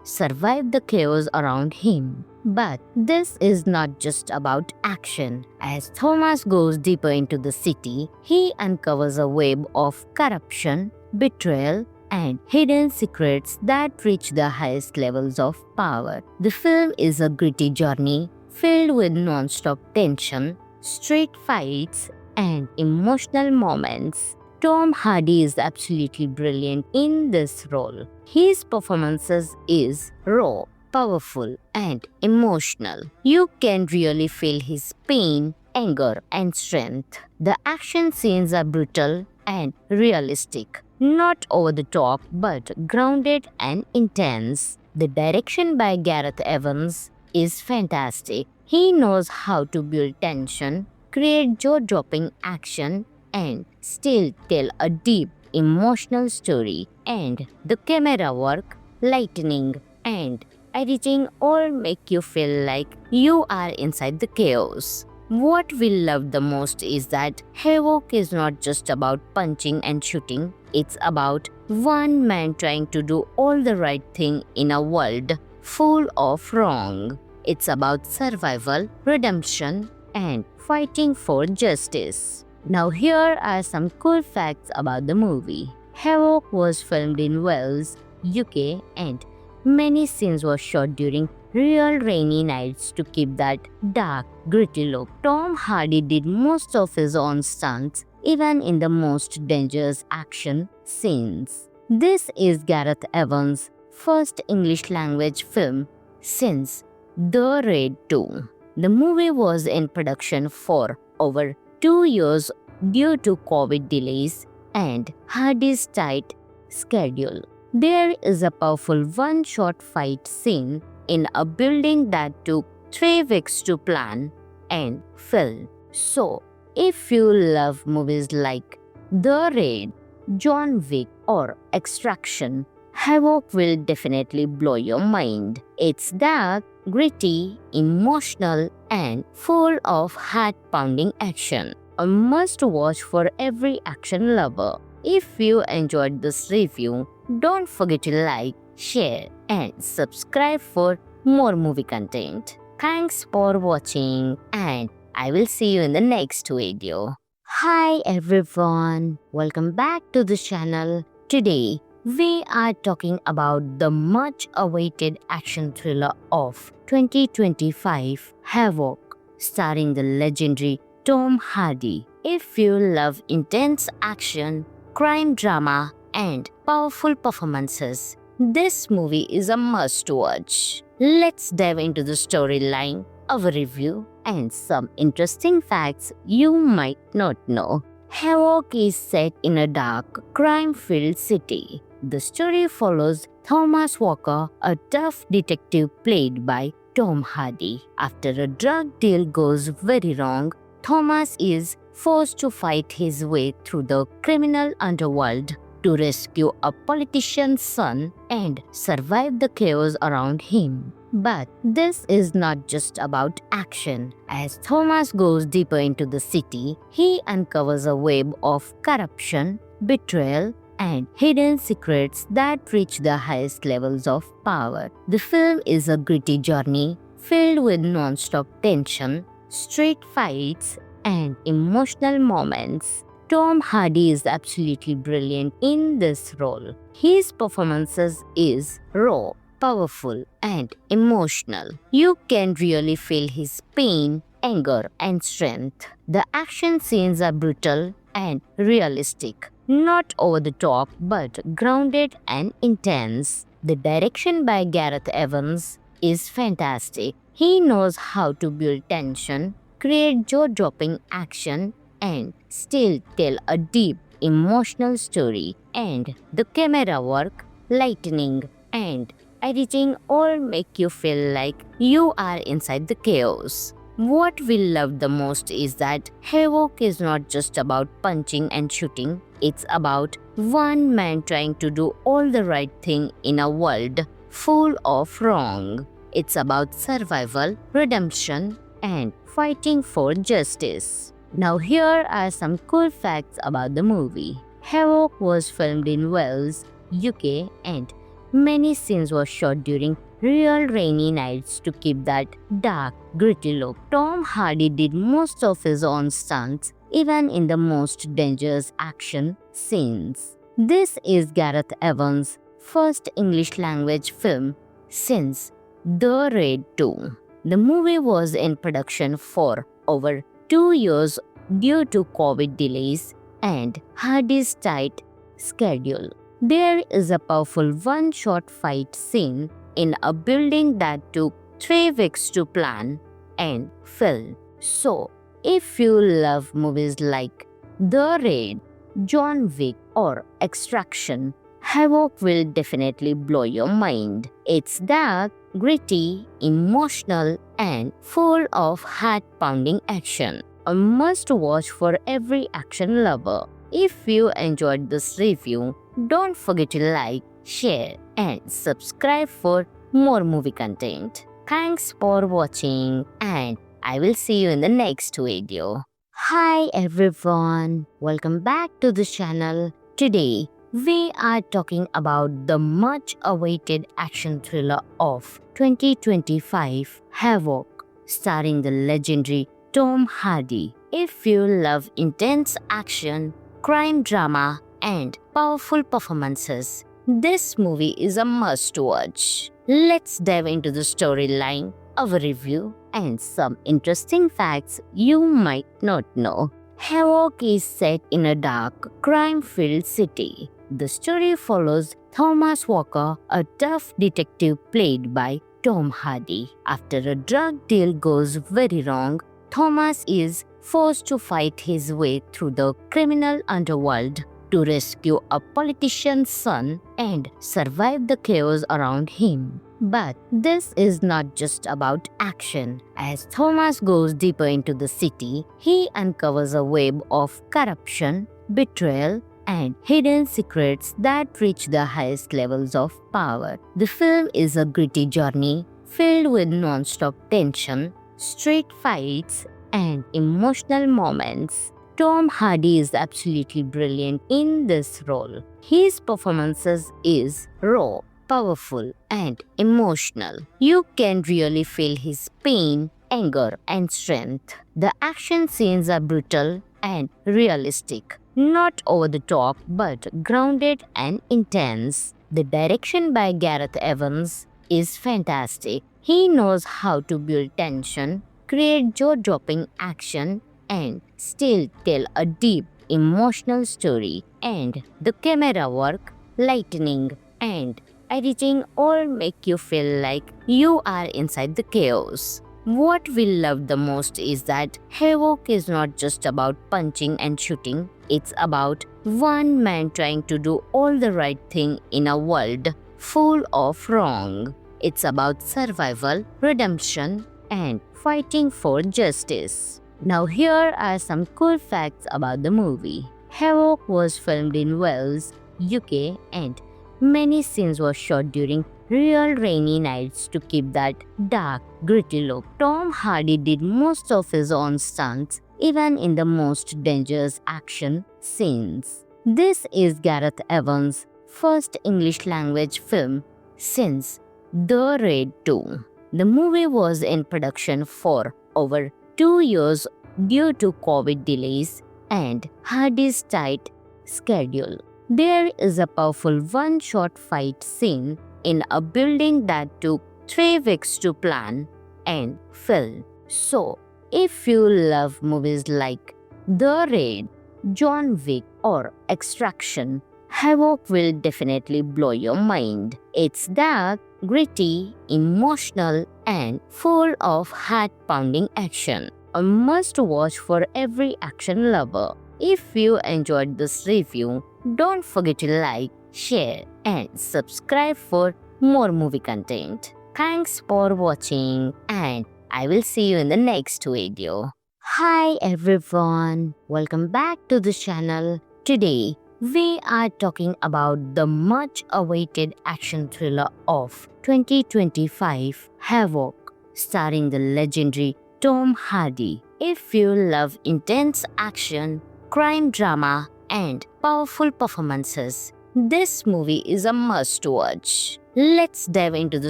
survive the chaos around him. But this is not just about action. As Thomas goes deeper into the city, he uncovers a web of corruption, betrayal, and hidden secrets that reach the highest levels of power. The film is a gritty journey filled with non-stop tension, street fights, and emotional moments. Tom Hardy is absolutely brilliant in this role. His performances is raw, powerful, and emotional. You can really feel his pain, anger, and strength. The action scenes are brutal and realistic, not over the top but grounded and intense. The direction by Gareth Evans is fantastic. He knows how to build tension, create jaw-dropping action, and still tell a deep, emotional story. And the camera work, lighting, and editing all make you feel like you are inside the chaos. What we love the most is that Havoc is not just about punching and shooting, it's about one man trying to do all the right thing in a world full of wrong. It's about survival, redemption, and fighting for justice. Now here are some cool facts about the movie. Havoc was filmed in Wales, UK, and many scenes were shot during real rainy nights to keep that dark, gritty look. Tom Hardy did most of his own stunts, even in the most dangerous action scenes. This is Gareth Evans' first English language film since The Raid 2. The movie was in production for over 2 years due to COVID delays and Hardy's tight schedule. There is a powerful one-shot fight scene in a building that took 3 weeks to plan and film. So, if you love movies like The Raid, John Wick, or Extraction, Havoc will definitely blow your mind. It's dark, gritty, emotional, and full of heart-pounding action. A must-watch for every action lover. If you enjoyed this review, don't forget to like, share, and subscribe for more movie content. Thanks for watching, and I will see you in the next video. Hi everyone, welcome back to the channel. Today, we are talking about the much-awaited action thriller of 2025, Havoc, starring the legendary Tom Hardy. If you love intense action, crime drama, and powerful performances, this movie is a must-watch. Let's dive into the storyline, our review, and some interesting facts you might not know. Havoc is set in a dark, crime-filled city. The story follows Thomas Walker, a tough detective played by Tom Hardy. After a drug deal goes very wrong, Thomas is forced to fight his way through the criminal underworld to rescue a politician's son and survive the chaos around him. But this is not just about action. As Thomas goes deeper into the city, he uncovers a web of corruption, betrayal, and hidden secrets that reach the highest levels of power. The film is a gritty journey filled with non-stop tension, street fights, and emotional moments. Tom Hardy is absolutely brilliant in this role. His performances is raw, powerful, and emotional. You can really feel his pain, anger, and strength. The action scenes are brutal and realistic, not over the top but grounded and intense. The direction by Gareth Evans is fantastic. He knows how to build tension, create jaw-dropping action, and still tell a deep, emotional story. And the camera work, lighting, and editing all make you feel like you are inside the chaos. What we love the most is that Havoc is not just about punching and shooting, it's about one man trying to do all the right thing in a world full of wrong. It's about survival, redemption, and fighting for justice. Now, here are some cool facts about the movie. Havoc was filmed in Wales, UK, and many scenes were shot during real rainy nights to keep that dark, gritty look. Tom Hardy did most of his own stunts, even in the most dangerous action scenes. This is Gareth Evans' first English language film since The Raid 2. The movie was in production for over 2 years due to COVID delays and Hardy's tight schedule. There is a powerful one-shot fight scene in a building that took 3 weeks to plan and film. So, if you love movies like The Raid, John Wick, or Extraction, Havoc will definitely blow your mind. It's dark, gritty, emotional, and full of heart-pounding action. A must-watch for every action lover. If you enjoyed this review, don't forget to like, share, and subscribe for more movie content. Thanks for watching, and I will see you in the next video. Hi everyone, welcome back to the channel. Today, we are talking about the much awaited action thriller of 2025, Havoc, starring the legendary Tom Hardy. If you love intense action, crime drama, and powerful performances, this movie is a must-watch. Let's dive into the storyline, our review, and some interesting facts you might not know. Havoc is set in a dark, crime-filled city. The story follows Thomas Walker, a tough detective played by Tom Hardy. After a drug deal goes very wrong, Thomas is forced to fight his way through the criminal underworld to rescue a politician's son and survive the chaos around him. But this is not just about action. As Thomas goes deeper into the city, he uncovers a web of corruption, betrayal, and hidden secrets that reach the highest levels of power. The film is a gritty journey filled with non-stop tension, street fights, and emotional moments. Tom Hardy is absolutely brilliant in this role. His performances is raw, powerful, and emotional. You can really feel his pain, anger, and strength. The action scenes are brutal and realistic, not over the top but grounded and intense. The direction by Gareth Evans is fantastic. He knows how to build tension, create jaw-dropping action, and still tell a deep, emotional story. And the camera work, lighting, and editing all make you feel like you are inside the chaos. What we love the most is that Havoc is not just about punching and shooting, it's about one man trying to do all the right thing in a world full of wrong. It's about survival, redemption, and fighting for justice. Now here are some cool facts about the movie. Havoc was filmed in Wales, UK, and many scenes were shot during real rainy nights to keep that dark, gritty look. Tom Hardy did most of his own stunts, even in the most dangerous action scenes. This is Gareth Evans' first English language film since The Raid 2. The movie was in production for over 2 years due to COVID delays and Hardy's tight schedule. There is a powerful one-shot fight scene in a building that took 3 weeks to plan and film. So, if you love movies like The Raid, John Wick, or Extraction, Havoc will definitely blow your mind. It's dark, gritty, emotional, and full of heart-pounding action. A must-watch for every action lover. If you enjoyed this review, don't forget to like, share, and subscribe for more movie content. Thanks for watching and I will see you in the next video. Hi everyone, welcome back to the channel. Today we are talking about the much awaited action thriller of 2025, Havoc, starring the legendary Tom Hardy. If you love intense action, crime drama, and powerful performances, this movie is a must watch. Let's dive into the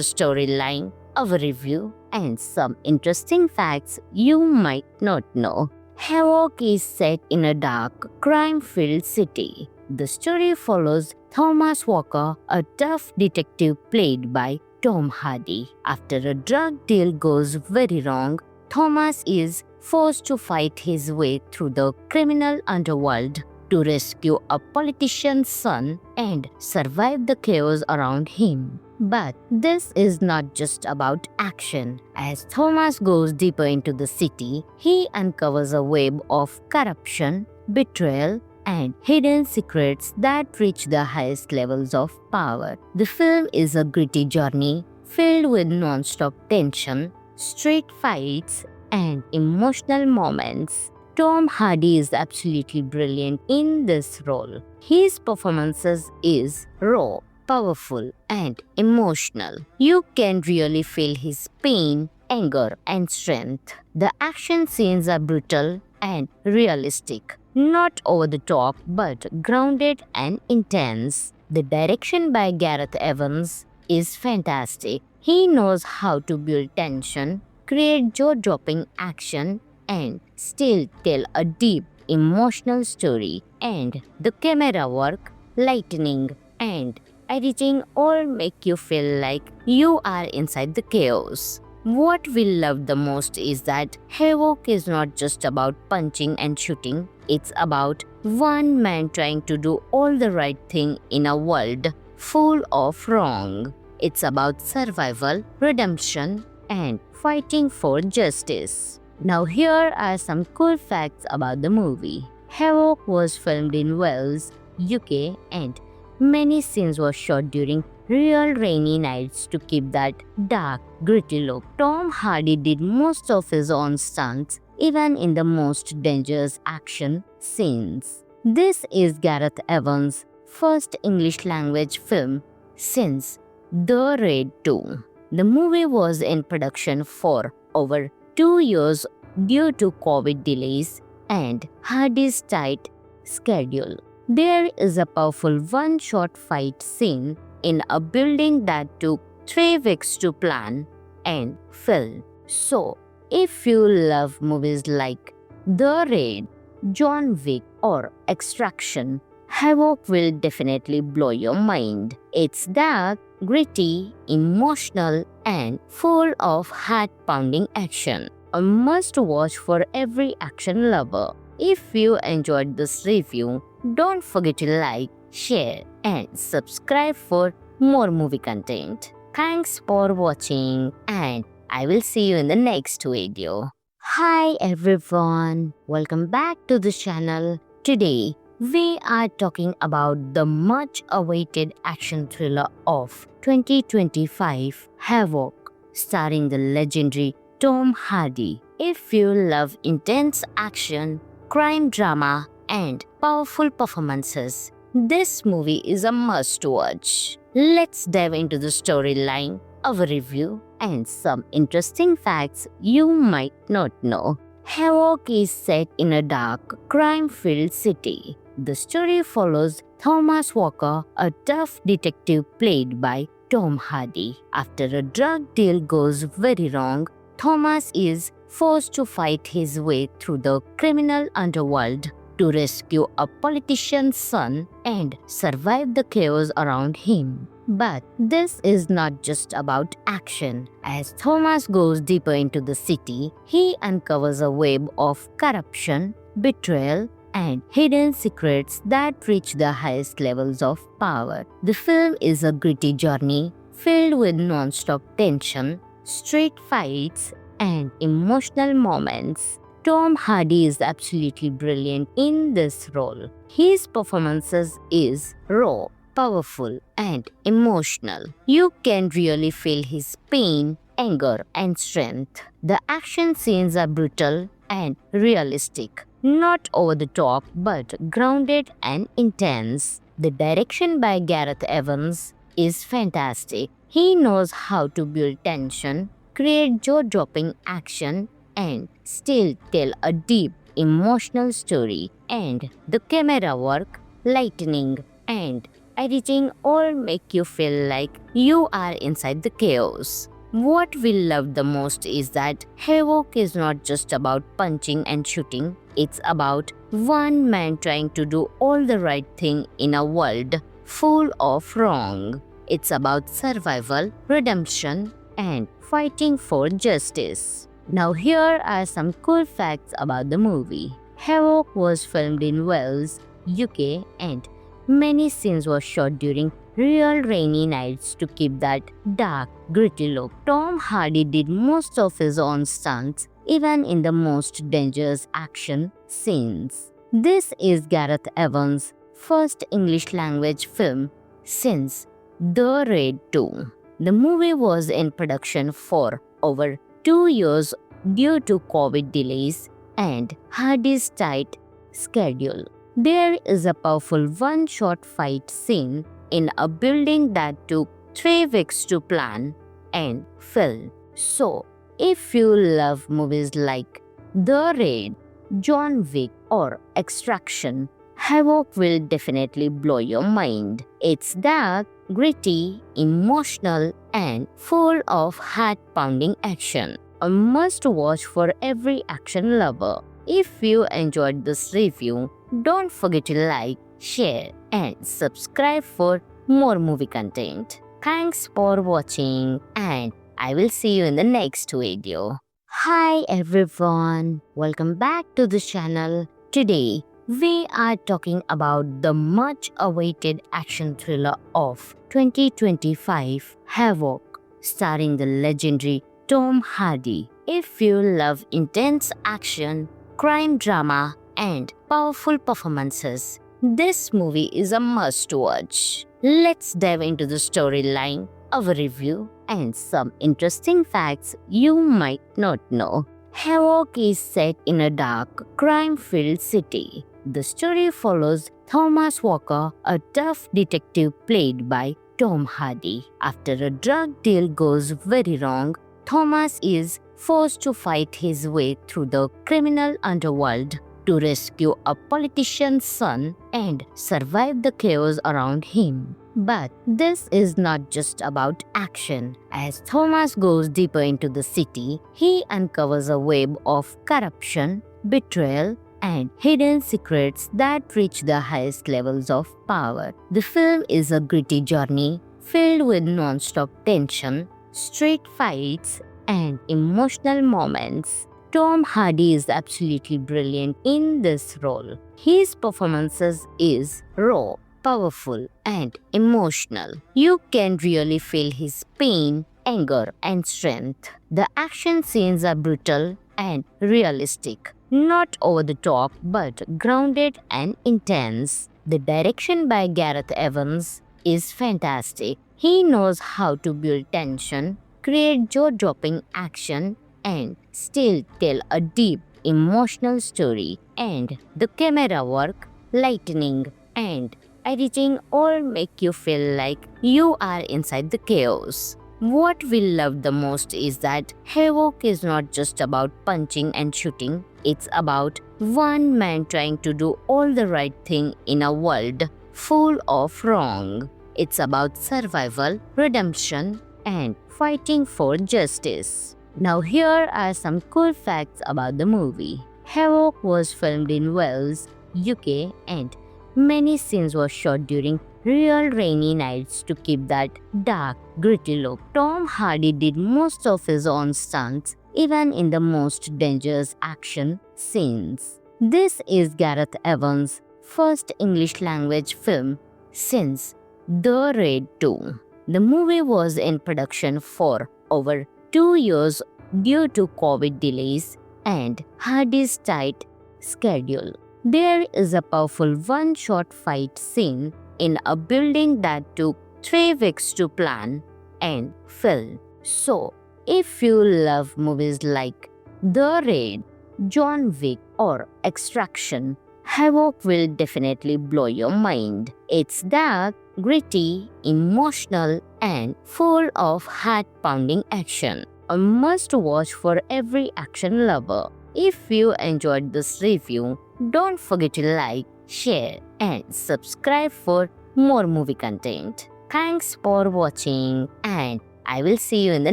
storyline, our review, and some interesting facts you might not know. Havoc is set in a dark, crime-filled city. The story follows Thomas Walker, a tough detective played by Tom Hardy. After a drug deal goes very wrong, Thomas is forced to fight his way through the criminal underworld to rescue a politician's son and survive the chaos around him. But this is not just about action. As Thomas goes deeper into the city, he uncovers a web of corruption, betrayal, and hidden secrets that reach the highest levels of power. The film is a gritty journey filled with non-stop tension, street fights, and emotional moments. Tom Hardy is absolutely brilliant in this role. His performances is raw, powerful, and emotional. You can really feel his pain, anger, and strength. The action scenes are brutal and realistic, not over the top but grounded and intense. The direction by Gareth Evans is fantastic. He knows how to build tension, create jaw-dropping action, and still tell a deep, emotional story. And the camera work, lighting, and editing all make you feel like you are inside the chaos. What we love the most is that Havoc is not just about punching and shooting, it's about one man trying to do all the right thing in a world full of wrong. It's about survival, redemption, and fighting for justice. Now here are some cool facts about the movie. Havoc was filmed in Wales, UK, and many scenes were shot during real rainy nights to keep that dark, gritty look. Tom Hardy did most of his own stunts, even in the most dangerous action scenes. This is Gareth Evans' first English language film since The Raid 2. The movie was in production for over 2 years due to COVID delays and Hardy's tight schedule. There is a powerful one-shot fight scene in a building that took 3 weeks to plan and film. So, if you love movies like The Raid, John Wick, or Extraction, Havoc will definitely blow your mind. It's dark, gritty, emotional, and full of heart-pounding action. A must-watch for every action lover. If you enjoyed this review, don't forget to like, share, and subscribe for more movie content. Thanks for watching, and I will see you in the next video. Hi everyone, welcome back to the channel. Today, we are talking about the much awaited action thriller of 2025, Havoc, starring the legendary Tom Hardy. If you love intense action, crime drama, and powerful performances, this movie is a must watch. Let's dive into the storyline, our review, and some interesting facts you might not know. Havoc is set in a dark, crime-filled city. The story follows Thomas Walker, a tough detective played by Tom Hardy. After a drug deal goes very wrong, Thomas is forced to fight his way through the criminal underworld to rescue a politician's son and survive the chaos around him. But this is not just about action. As Thomas goes deeper into the city, he uncovers a web of corruption, betrayal, and hidden secrets that reach the highest levels of power. The film is a gritty journey filled with non-stop tension, street fights, and emotional moments. Tom Hardy is absolutely brilliant in this role. His performances is raw, powerful, and emotional. You can really feel his pain, anger, and strength. The action scenes are brutal and realistic, not over the top but grounded and intense. The direction by Gareth Evans is fantastic. He knows how to build tension, create jaw dropping action, and still tell a deep emotional story. And the camera work, lightning, and editing all make you feel like you are inside the chaos. What we love the most is that Havoc is not just about punching and shooting, it's about one man trying to do all the right thing in a world full of wrong. It's about survival, redemption, and fighting for justice. Now, here are some cool facts about the movie. Havoc was filmed in Wales, UK, and many scenes were shot during real rainy nights to keep that dark, gritty look. Tom Hardy did most of his own stunts, even in the most dangerous action scenes. This is Gareth Evans' first English language film since The Raid 2. The movie was in production for over 2 years due to COVID delays and Hardy's tight schedule. There is a powerful one-shot fight scene in a building that took 3 weeks to plan and film. So, if you love movies like The Raid, John Wick, or Extraction, Havoc will definitely blow your mind. It's dark, gritty, emotional, and full of heart-pounding action. A must-watch for every action lover. If you enjoyed this review, don't forget to like, share, and subscribe for more movie content. Thanks for watching, and I will see you in the next video. Hi everyone, welcome back to the channel. Today, we are talking about the much awaited action thriller of 2025, Havoc, starring the legendary Tom Hardy. If you love intense action, crime drama, and powerful performances, this movie is a must-watch. Let's dive into the storyline, our review, and some interesting facts you might not know. Havoc is set in a dark, crime-filled city. The story follows Thomas Walker, a tough detective played by Tom Hardy. After a drug deal goes very wrong, Thomas is forced to fight his way through the criminal underworld to rescue a politician's son and survive the chaos around him. But this is not just about action. As Thomas goes deeper into the city, he uncovers a web of corruption, betrayal, and hidden secrets that reach the highest levels of power. The film is a gritty journey filled with non-stop tension, street fights, and emotional moments. Tom Hardy is absolutely brilliant in this role. His performances is raw, powerful, and emotional. You can really feel his pain, anger, and strength. The action scenes are brutal and realistic, not over the top but grounded and intense. The direction by Gareth Evans is fantastic. He knows how to build tension, create jaw-dropping action, and still tell a deep emotional story. And the camera work, lightning, and editing all make you feel like you are inside the chaos. What we love the most is that Havoc is not just about punching and shooting, it's about one man trying to do all the right thing in a world full of wrong. It's about survival, redemption, and fighting for justice. Now here are some cool facts about the movie. Havoc was filmed in Wales, UK, and many scenes were shot during real rainy nights to keep that dark, gritty look. Tom Hardy did most of his own stunts, even in the most dangerous action scenes. This is Gareth Evans' first English language film since The Raid 2. The movie was in production for over 2 years due to COVID delays and Hardy's tight schedule. There is a powerful one-shot fight scene in a building that took 3 weeks to plan and film. So, if you love movies like The Raid, John Wick, or Extraction, Havoc will definitely blow your mind. It's dark, gritty, emotional, and full of heart-pounding action. A must-watch for every action lover. If you enjoyed this review, don't forget to like, share, and subscribe for more movie content. Thanks for watching, and I will see you in the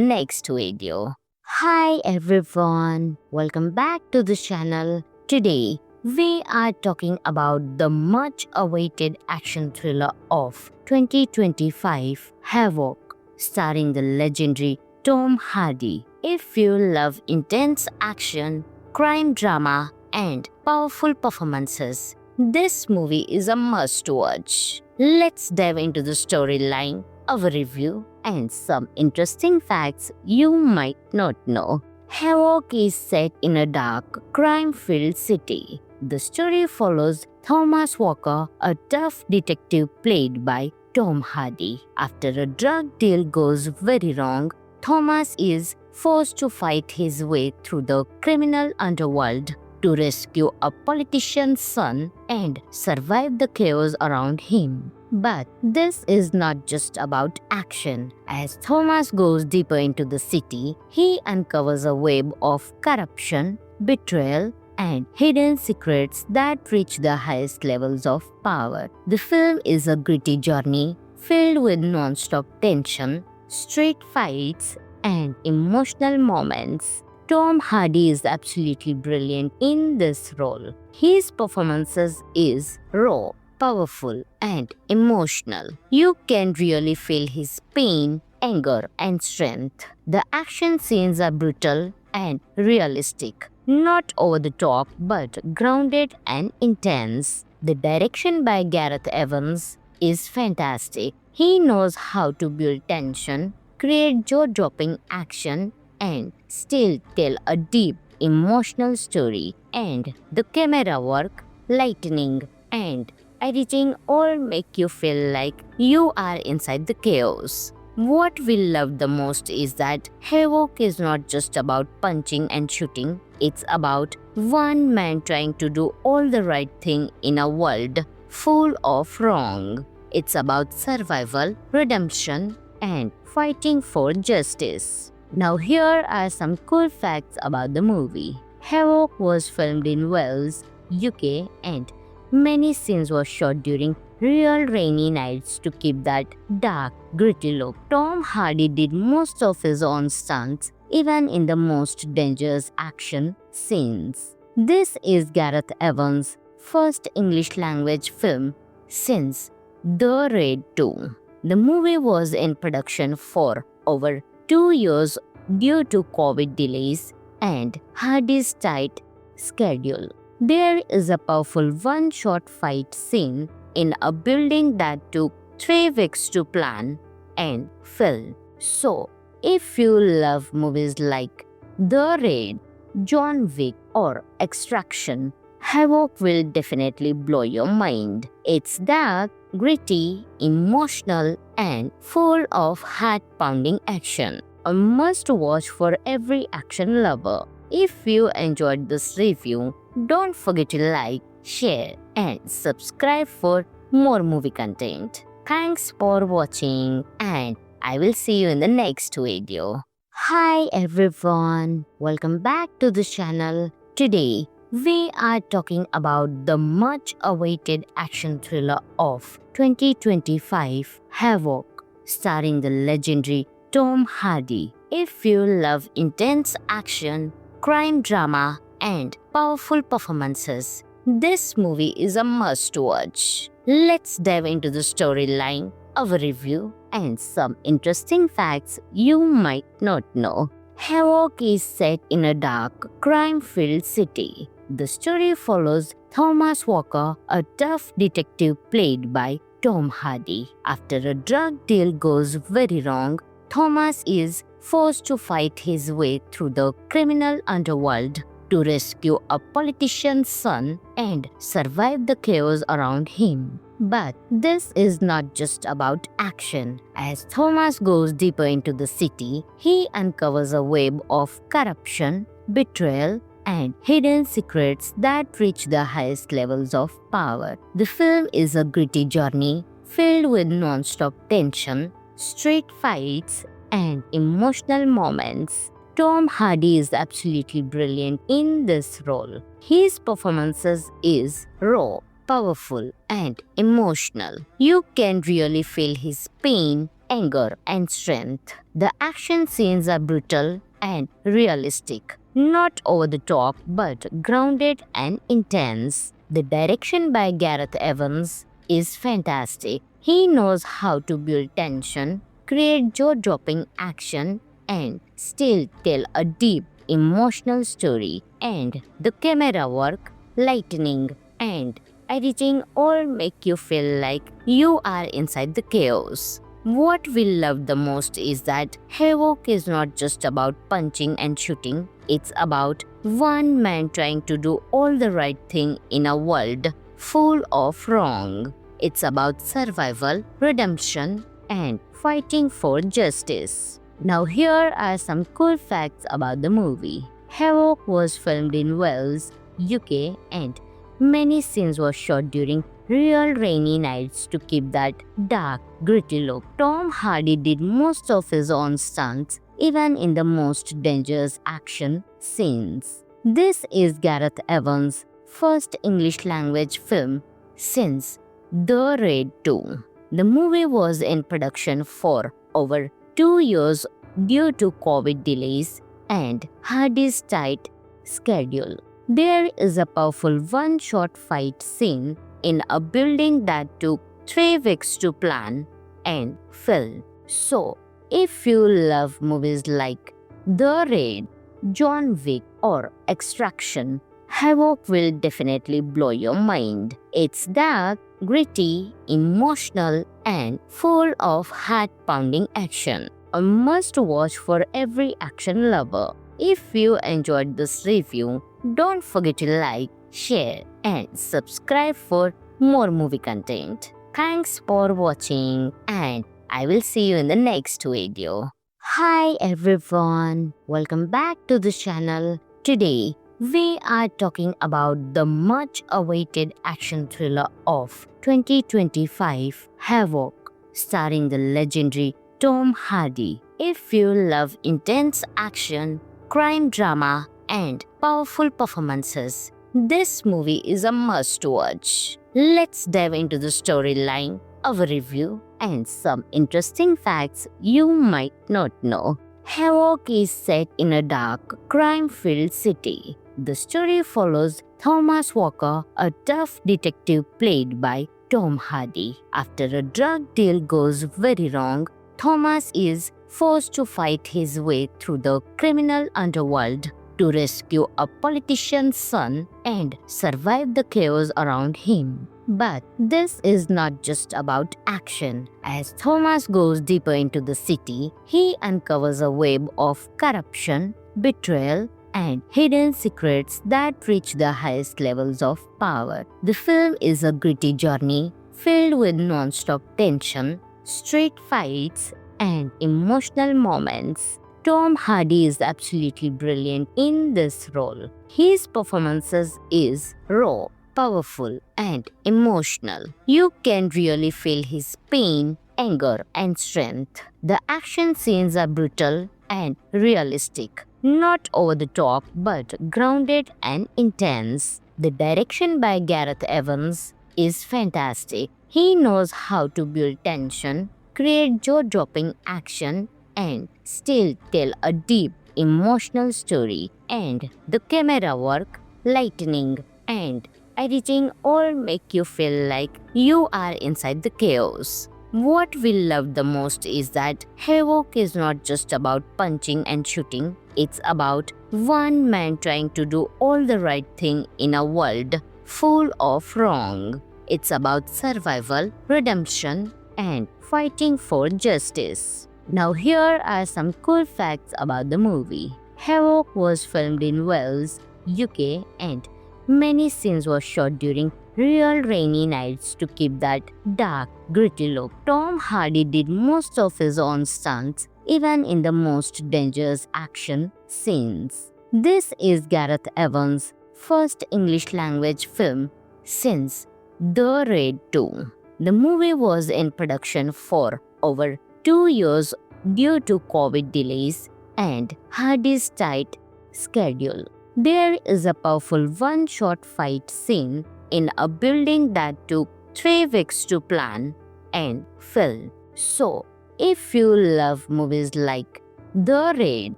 next video. Hi everyone, welcome back to the channel. Today, we are talking about the much awaited action thriller of 2025, Havoc, starring the legendary Tom Hardy. If you love intense action, crime drama, and powerful performances, this movie is a must-watch. Let's dive into the storyline, our review, and some interesting facts you might not know. Havoc is set in a dark, crime-filled city. The story follows Thomas Walker, a tough detective played by Tom Hardy. After a drug deal goes very wrong, Thomas is forced to fight his way through the criminal underworld to rescue a politician's son and survive the chaos around him. But this is not just about action. As Thomas goes deeper into the city, he uncovers a web of corruption, betrayal, and hidden secrets that reach the highest levels of power. The film is a gritty journey filled with non-stop tension, street fights, and emotional moments. Tom Hardy is absolutely brilliant in this role. His performances is raw, powerful, and emotional. You can really feel his pain, anger, and strength. The action scenes are brutal and realistic, not over the top but grounded and intense. The direction by Gareth Evans is fantastic. He knows how to build tension, create jaw-dropping action, and still tell a deep, emotional story. And the camera work, lighting, and editing all make you feel like you are inside the chaos. What we love the most is that Havoc is not just about punching and shooting. It's about one man trying to do all the right thing in a world full of wrong. It's about survival, redemption, and fighting for justice. Now here are some cool facts about the movie. Havoc was filmed in Wales, UK, and many scenes were shot during real rainy nights to keep that dark, gritty look. Tom Hardy did most of his own stunts, even in the most dangerous action scenes. This is Gareth Evans' first English language film since The Raid 2. The movie was in production for over 2 years due to COVID delays and Hardy's tight schedule. There is a powerful one-shot fight scene in a building that took 3 weeks to plan and film. So, if you love movies like The Raid, John Wick, or Extraction, Havoc will definitely blow your mind. It's dark, gritty, emotional, and full of heart-pounding action. A must-watch for every action lover. If you enjoyed this review, don't forget to like, share, and subscribe for more movie content. Thanks for watching, and I will see you in the next video. Hi everyone, welcome back to the channel. Today, we are talking about the much awaited action thriller of 2025, Havoc, starring the legendary Tom Hardy. If you love intense action, crime drama, and powerful performances, this movie is a must-watch. Let's dive into the storyline, our review, and some interesting facts you might not know. Havoc is set in a dark, crime-filled city. The story follows Thomas Walker, a tough detective played by Tom Hardy. After a drug deal goes very wrong, Thomas is forced to fight his way through the criminal underworld to rescue a politician's son and survive the chaos around him. But this is not just about action. As Thomas goes deeper into the city, he uncovers a web of corruption, betrayal, and hidden secrets that reach the highest levels of power. The film is a gritty journey filled with non-stop tension, street fights, and emotional moments. Tom Hardy is absolutely brilliant in this role. His performances is raw, powerful, and emotional. You can really feel his pain, anger, and strength. The action scenes are brutal and realistic, not over the top but grounded and intense. The direction by Gareth Evans is fantastic. He knows how to build tension, create jaw-dropping action, and still tell a deep, emotional story. And the camera work, lighting, and editing all make you feel like you are inside the chaos. What we love the most is that Havoc is not just about punching and shooting, it's about one man trying to do all the right thing in a world full of wrong. It's about survival, redemption, and fighting for justice. Now here are some cool facts about the movie. Havoc was filmed in Wales, UK, and many scenes were shot during real rainy nights to keep that dark, gritty look. Tom Hardy did most of his own stunts, even in the most dangerous action scenes. This is Gareth Evans' first English language film since The Raid 2. The movie was in production for over 2 years due to COVID delays and Hardy's tight schedule. There is a powerful one-shot fight scene in a building that took 3 weeks to plan and film. So, if you love movies like The Raid, John Wick, or Extraction, Havoc will definitely blow your mind. It's dark, gritty, emotional, and full of heart-pounding action. A must-watch for every action lover. If you enjoyed this review, don't forget to like, share, and subscribe for more movie content. Thanks for watching, and I will see you in the next video. Hi everyone, welcome back to the channel. Today, we are talking about the much-awaited action thriller of 2025, Havoc, starring the legendary Tom Hardy. If you love intense action, crime drama, and powerful performances, this movie is a must-watch. Let's dive into the storyline, our review, and some interesting facts you might not know. Havoc is set in a dark, crime-filled city. The story follows Thomas Walker, a tough detective played by Tom Hardy. After a drug deal goes very wrong, Thomas is forced to fight his way through the criminal underworld to rescue a politician's son and survive the chaos around him. But this is not just about action. As Thomas goes deeper into the city, he uncovers a web of corruption, betrayal, and hidden secrets that reach the highest levels of power. The film is a gritty journey filled with non-stop tension, street fights, and emotional moments. Tom Hardy is absolutely brilliant in this role. His performances is raw, powerful, and emotional. You can really feel his pain, anger, and strength. The action scenes are brutal and realistic, not over the top but grounded and intense. The direction by Gareth Evans is fantastic. He knows how to build tension, create jaw-dropping action, and still tell a deep, emotional story. And the camera work, lighting, and editing all make you feel like you are inside the chaos. What we love the most is that Havoc is not just about punching and shooting, it's about one man trying to do all the right thing in a world full of wrong. It's about survival, redemption, and fighting for justice. Now here are some cool facts about the movie. Havoc was filmed in Wales, UK, and many scenes were shot during real rainy nights to keep that dark, gritty look. Tom Hardy did most of his own stunts, even in the most dangerous action scenes. This is Gareth Evans' first English language film since The Raid 2. The movie was in production for over 2 years due to COVID delays and Hardy's tight schedule. There is a powerful one-shot fight scene in a building that took 3 weeks to plan and film. So, if you love movies like The Raid,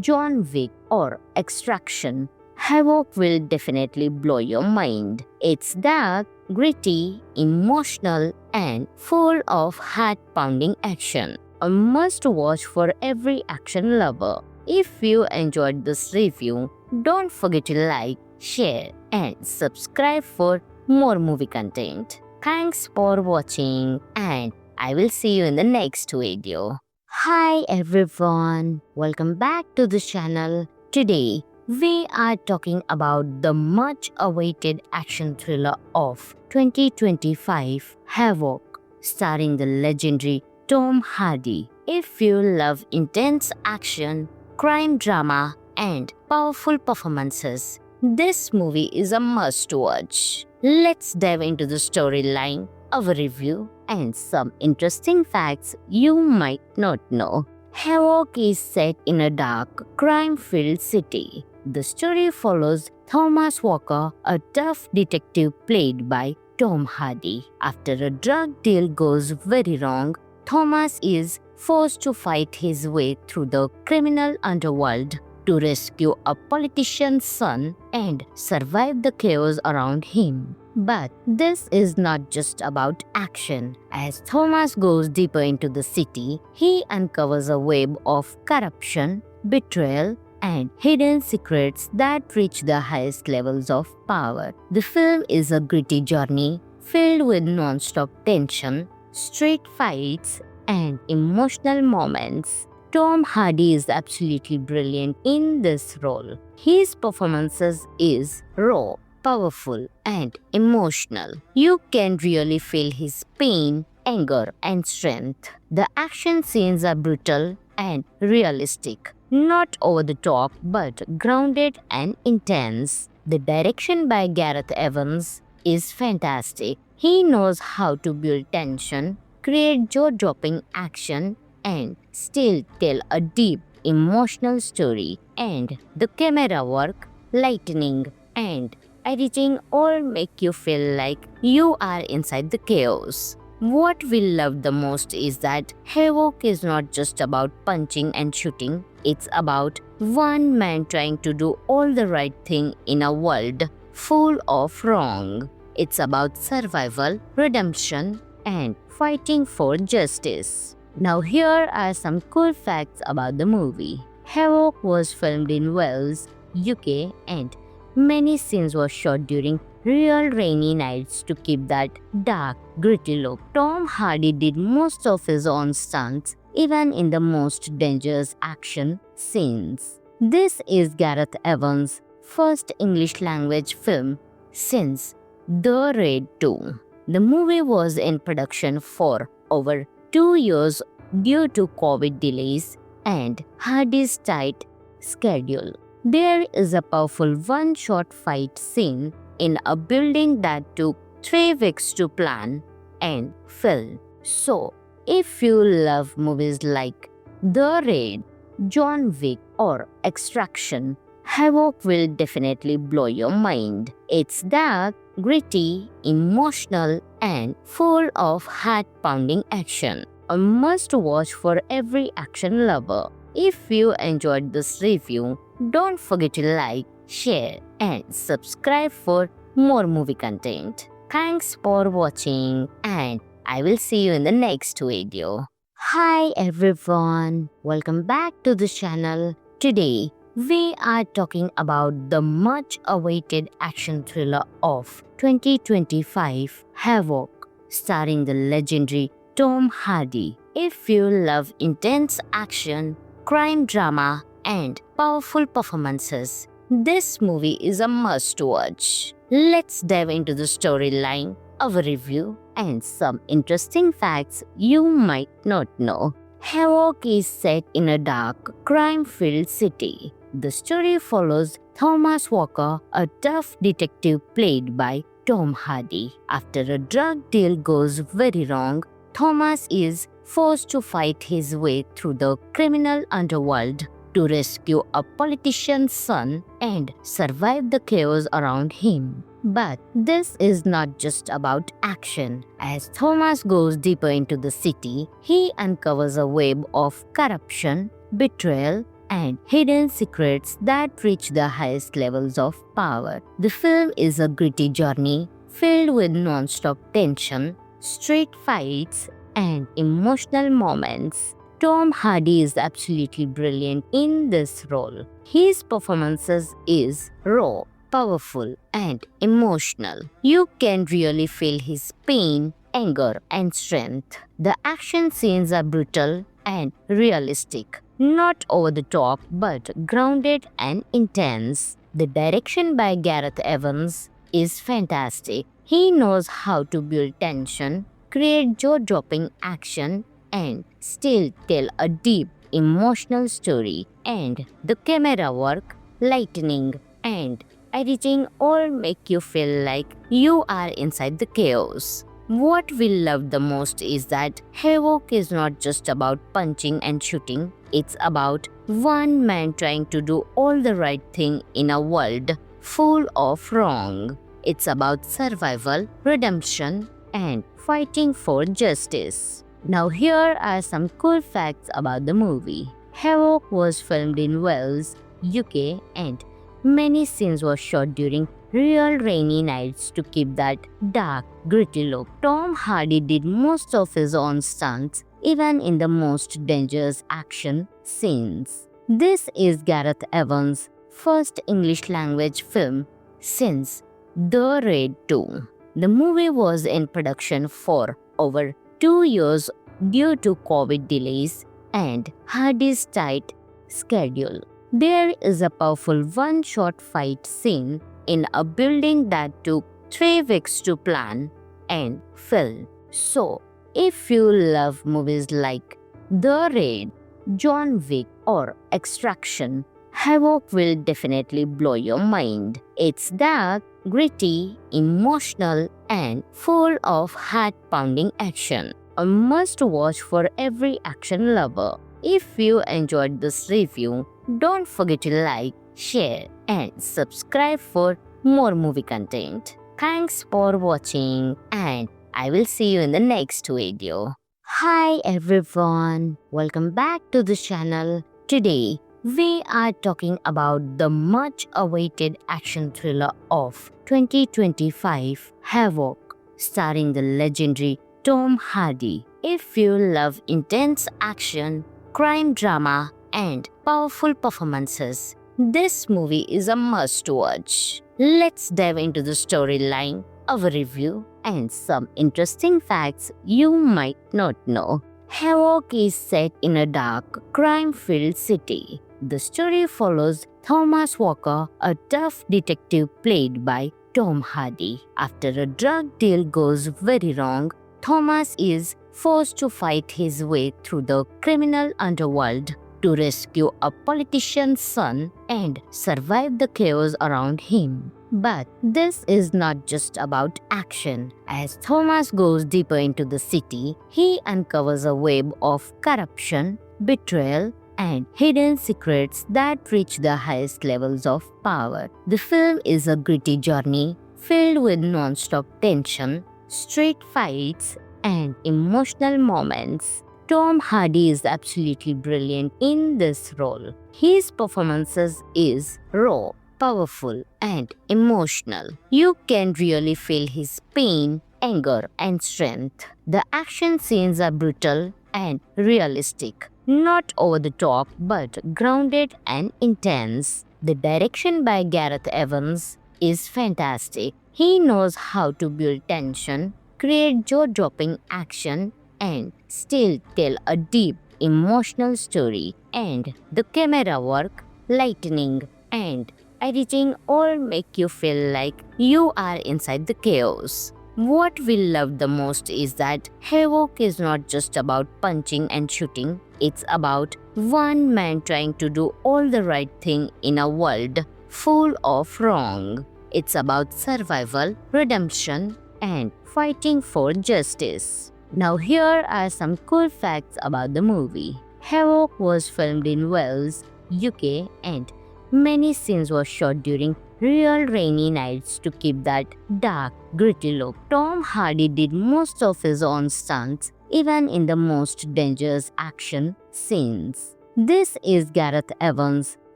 John Wick, or Extraction, Havoc will definitely blow your mind. It's dark, gritty, emotional, and full of heart-pounding action. A must-watch for every action lover. If you enjoyed this review, don't forget to like, share, and subscribe for more movie content. Thanks for watching, and I will see you in the next video. Hi everyone, welcome back to the channel. Today, we are talking about the much awaited action thriller of 2025, Havoc, starring the legendary Tom Hardy. If you love intense action, crime drama, and powerful performances, this movie is a must-watch. Let's dive into the storyline, our review, and some interesting facts you might not know. Havoc is set in a dark, crime-filled city. The story follows Thomas Walker, a tough detective played by Tom Hardy. After a drug deal goes very wrong, Thomas is forced to fight his way through the criminal underworld to rescue a politician's son and survive the chaos around him. But this is not just about action. As Thomas goes deeper into the city, he uncovers a web of corruption, betrayal, and hidden secrets that reach the highest levels of power. The film is a gritty journey filled with non-stop tension, street fights, and emotional moments. Tom Hardy is absolutely brilliant in this role. His performances is raw, powerful, and emotional. You can really feel his pain, anger, and strength. The action scenes are brutal and realistic, not over the top but grounded and intense. The direction by Gareth Evans is fantastic. He knows how to build tension, create jaw-dropping action, and still tell a deep, emotional story. And the camera work, lighting, and editing all make you feel like you are inside the chaos. What we love the most is that Havoc is not just about punching and shooting, it's about one man trying to do all the right thing in a world full of wrong. It's about survival, redemption, and fighting for justice. Now here are some cool facts about the movie. Havoc was filmed in Wales, UK, and many scenes were shot during real rainy nights to keep that dark, gritty look. Tom Hardy did most of his own stunts, even in the most dangerous action scenes. This is Gareth Evans' first English language film since The Raid 2. The movie was in production for over 2 years due to COVID delays and Hardy's tight schedule. There is a powerful one-shot fight scene in a building that took 3 weeks to plan and film. So, if you love movies like The Raid, John Wick, or Extraction, Havoc will definitely blow your mind. It's dark, gritty, emotional, and full of heart-pounding action. A must-watch for every action lover. If you enjoyed this review, don't forget to like, share, and subscribe for more movie content. Thanks for watching, and I will see you in the next video. Hi everyone, welcome back to the channel. Today, we are talking about the much awaited action thriller of 2025, Havoc, starring the legendary Tom Hardy. If you love intense action, crime drama, and powerful performances, this movie is a must-watch. let's dive into the storyline, our review, and some interesting facts you might not know. Havoc is set in a dark, crime-filled city. The story follows Thomas Walker, a tough detective played by Tom Hardy. After a drug deal goes very wrong, Thomas is forced to fight his way through the criminal underworld to rescue a politician's son and survive the chaos around him. But this is not just about action. As Thomas goes deeper into the city, he uncovers a web of corruption, betrayal, and hidden secrets that reach the highest levels of power. The film is a gritty journey filled with non-stop tension, street fights, and emotional moments. Tom Hardy is absolutely brilliant in this role. His performances is raw, powerful, and emotional. You can really feel his pain, anger, and strength. The action scenes are brutal and realistic, not over the top but grounded and intense. The direction by Gareth Evans is fantastic. He knows how to build tension, create jaw-dropping action, and still tell a deep, emotional story. And the camera work, lighting, and editing all make you feel like you are inside the chaos. What we love the most is that Havoc is not just about punching and shooting, it's about one man trying to do all the right thing in a world full of wrong. It's about survival, redemption, and fighting for justice. Now here are some cool facts about the movie. Havoc was filmed in Wales, UK, and many scenes were shot during real rainy nights to keep that dark, gritty look. Tom Hardy did most of his own stunts, even in the most dangerous action scenes. This is Gareth Evans' first English language film since The Raid 2. The movie was in production for over 2 years due to COVID delays and Hardy's tight schedule. There is a powerful one-shot fight scene in a building that took 3 weeks to plan and film. So, if you love movies like The Raid, John Wick, or Extraction, Havoc will definitely blow your mind. It's dark, gritty, emotional, and full of heart-pounding action. A must-watch for every action lover. If you enjoyed this review, don't forget to like, share, and subscribe for more movie content. Thanks for watching, and I will see you in the next video. Hi everyone, welcome back to the channel. Today, we are talking about the much-awaited action thriller of 2025, Havoc, starring the legendary Tom Hardy. If you love intense action, crime drama, and powerful performances, this movie is a must-watch. Let's dive into the storyline, our review, and some interesting facts you might not know. Havoc is set in a dark, crime-filled city. The story follows Thomas Walker, a tough detective played by Tom Hardy. After a drug deal goes very wrong, Thomas is forced to fight his way through the criminal underworld to rescue a politician's son and survive the chaos around him. But this is not just about action. As Thomas goes deeper into the city, he uncovers a web of corruption, betrayal, and hidden secrets that reach the highest levels of power. The film is a gritty journey filled with non-stop tension, street fights, and emotional moments. Tom Hardy is absolutely brilliant in this role. His performances is raw, powerful, and emotional. You can really feel his pain, anger, and strength. The action scenes are brutal and realistic, not over the top but grounded and intense. The direction by Gareth Evans is fantastic. He knows how to build tension, create jaw-dropping action, and still tell a deep, emotional story. And the camera work, lighting, and editing all make you feel like you are inside the chaos. What we love the most is that Havoc is not just about punching and shooting, it's about one man trying to do all the right thing in a world full of wrong. It's about survival, redemption, and fighting for justice. Now, here are some cool facts about the movie. Havoc was filmed in Wales, UK, and many scenes were shot during real rainy nights to keep that dark, gritty look. Tom Hardy did most of his own stunts, even in the most dangerous action scenes. This is Gareth Evans'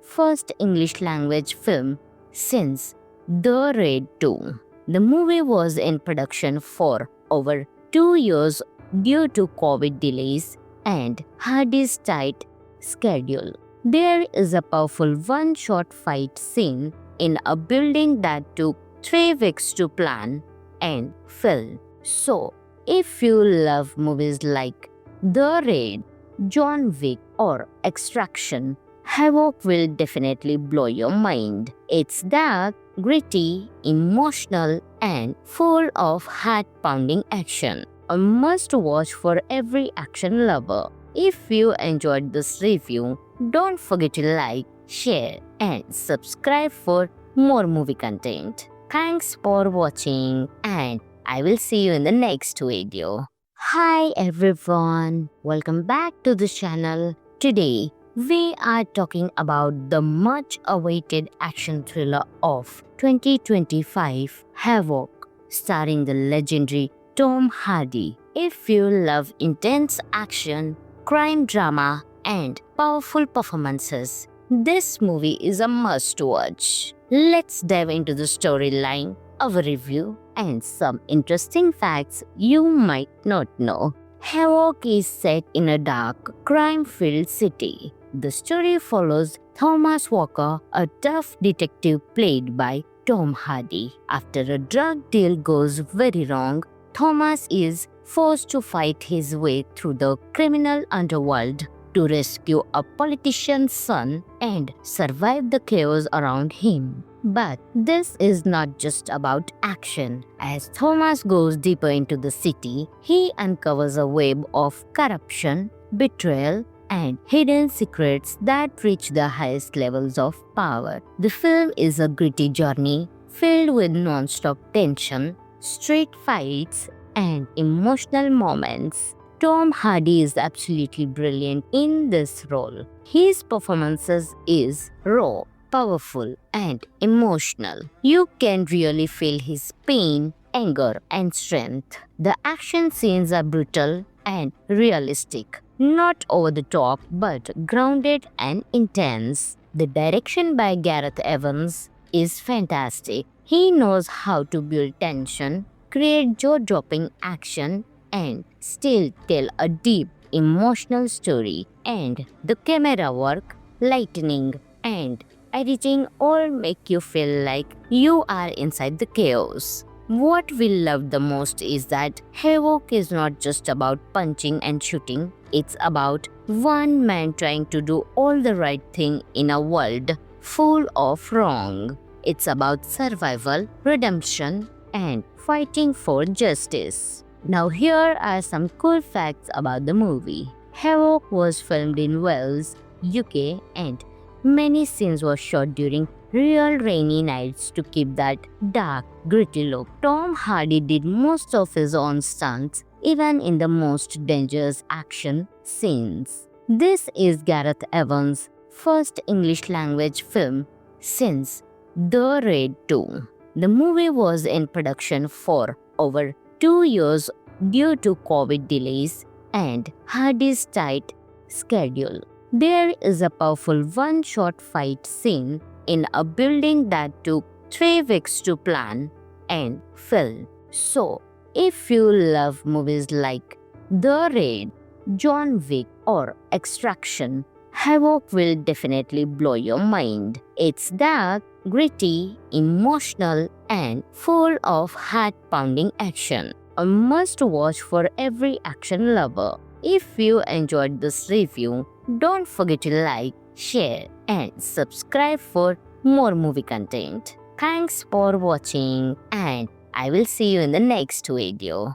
first English language film since The Raid 2. The movie was in production for over 2 years due to COVID delays and Hardy's tight schedule. There is a powerful one-shot fight scene in a building that took 3 weeks to plan and film. So, if you love movies like The Raid, John Wick, or Extraction, Havoc will definitely blow your mind. It's dark, gritty, emotional, and full of heart-pounding action. A must-watch for every action lover. If you enjoyed this review, don't forget to like, share, and subscribe for more movie content. Thanks for watching, and I will see you in the next video. Hi everyone, welcome back to the channel. Today, we are talking about the much awaited action thriller of 2025, Havoc, starring the legendary Tom Hardy. If you love intense action, crime drama, and powerful performances, this movie is a must-watch. Let's dive into the storyline, our review, and some interesting facts you might not know. Havoc is set in a dark, crime-filled city. The story follows Thomas Walker, a tough detective played by Tom Hardy. After a drug deal goes very wrong, Thomas is forced to fight his way through the criminal underworld to rescue a politician's son and survive the chaos around him. But this is not just about action. As Thomas goes deeper into the city, he uncovers a web of corruption, betrayal, and hidden secrets that reach the highest levels of power. The film is a gritty journey filled with non-stop tension, street fights, and emotional moments. Tom Hardy is absolutely brilliant in this role. His performances is raw, powerful, and emotional. You can really feel his pain, anger, and strength. The action scenes are brutal and realistic, not over the top but grounded and intense. The direction by Gareth Evans is fantastic. He knows how to build tension, create jaw-dropping action, and still tell a deep, emotional story. And the camera work, lighting, and editing all make you feel like you are inside the chaos. What we love the most is that Havoc is not just about punching and shooting, it's about one man trying to do all the right thing in a world full of wrong. It's about survival, redemption, and fighting for justice. Now here are some cool facts about the movie. Havoc was filmed in Wales, UK, and many scenes were shot during real rainy nights to keep that dark, gritty look. Tom Hardy did most of his own stunts, even in the most dangerous action scenes. This is Gareth Evans' first English language film since The Raid 2. The movie was in production for over 2 years due to COVID delays and Hardy's tight schedule. There is a powerful one-shot fight scene in a building that took 3 weeks to plan and film. So, if you love movies like The Raid, John Wick, or Extraction, Havoc will definitely blow your mind. It's dark, gritty, emotional, and full of heart-pounding action. A must-watch for every action lover. If you enjoyed this review, don't forget to like, share, and subscribe for more movie content. Thanks for watching, and I will see you in the next video.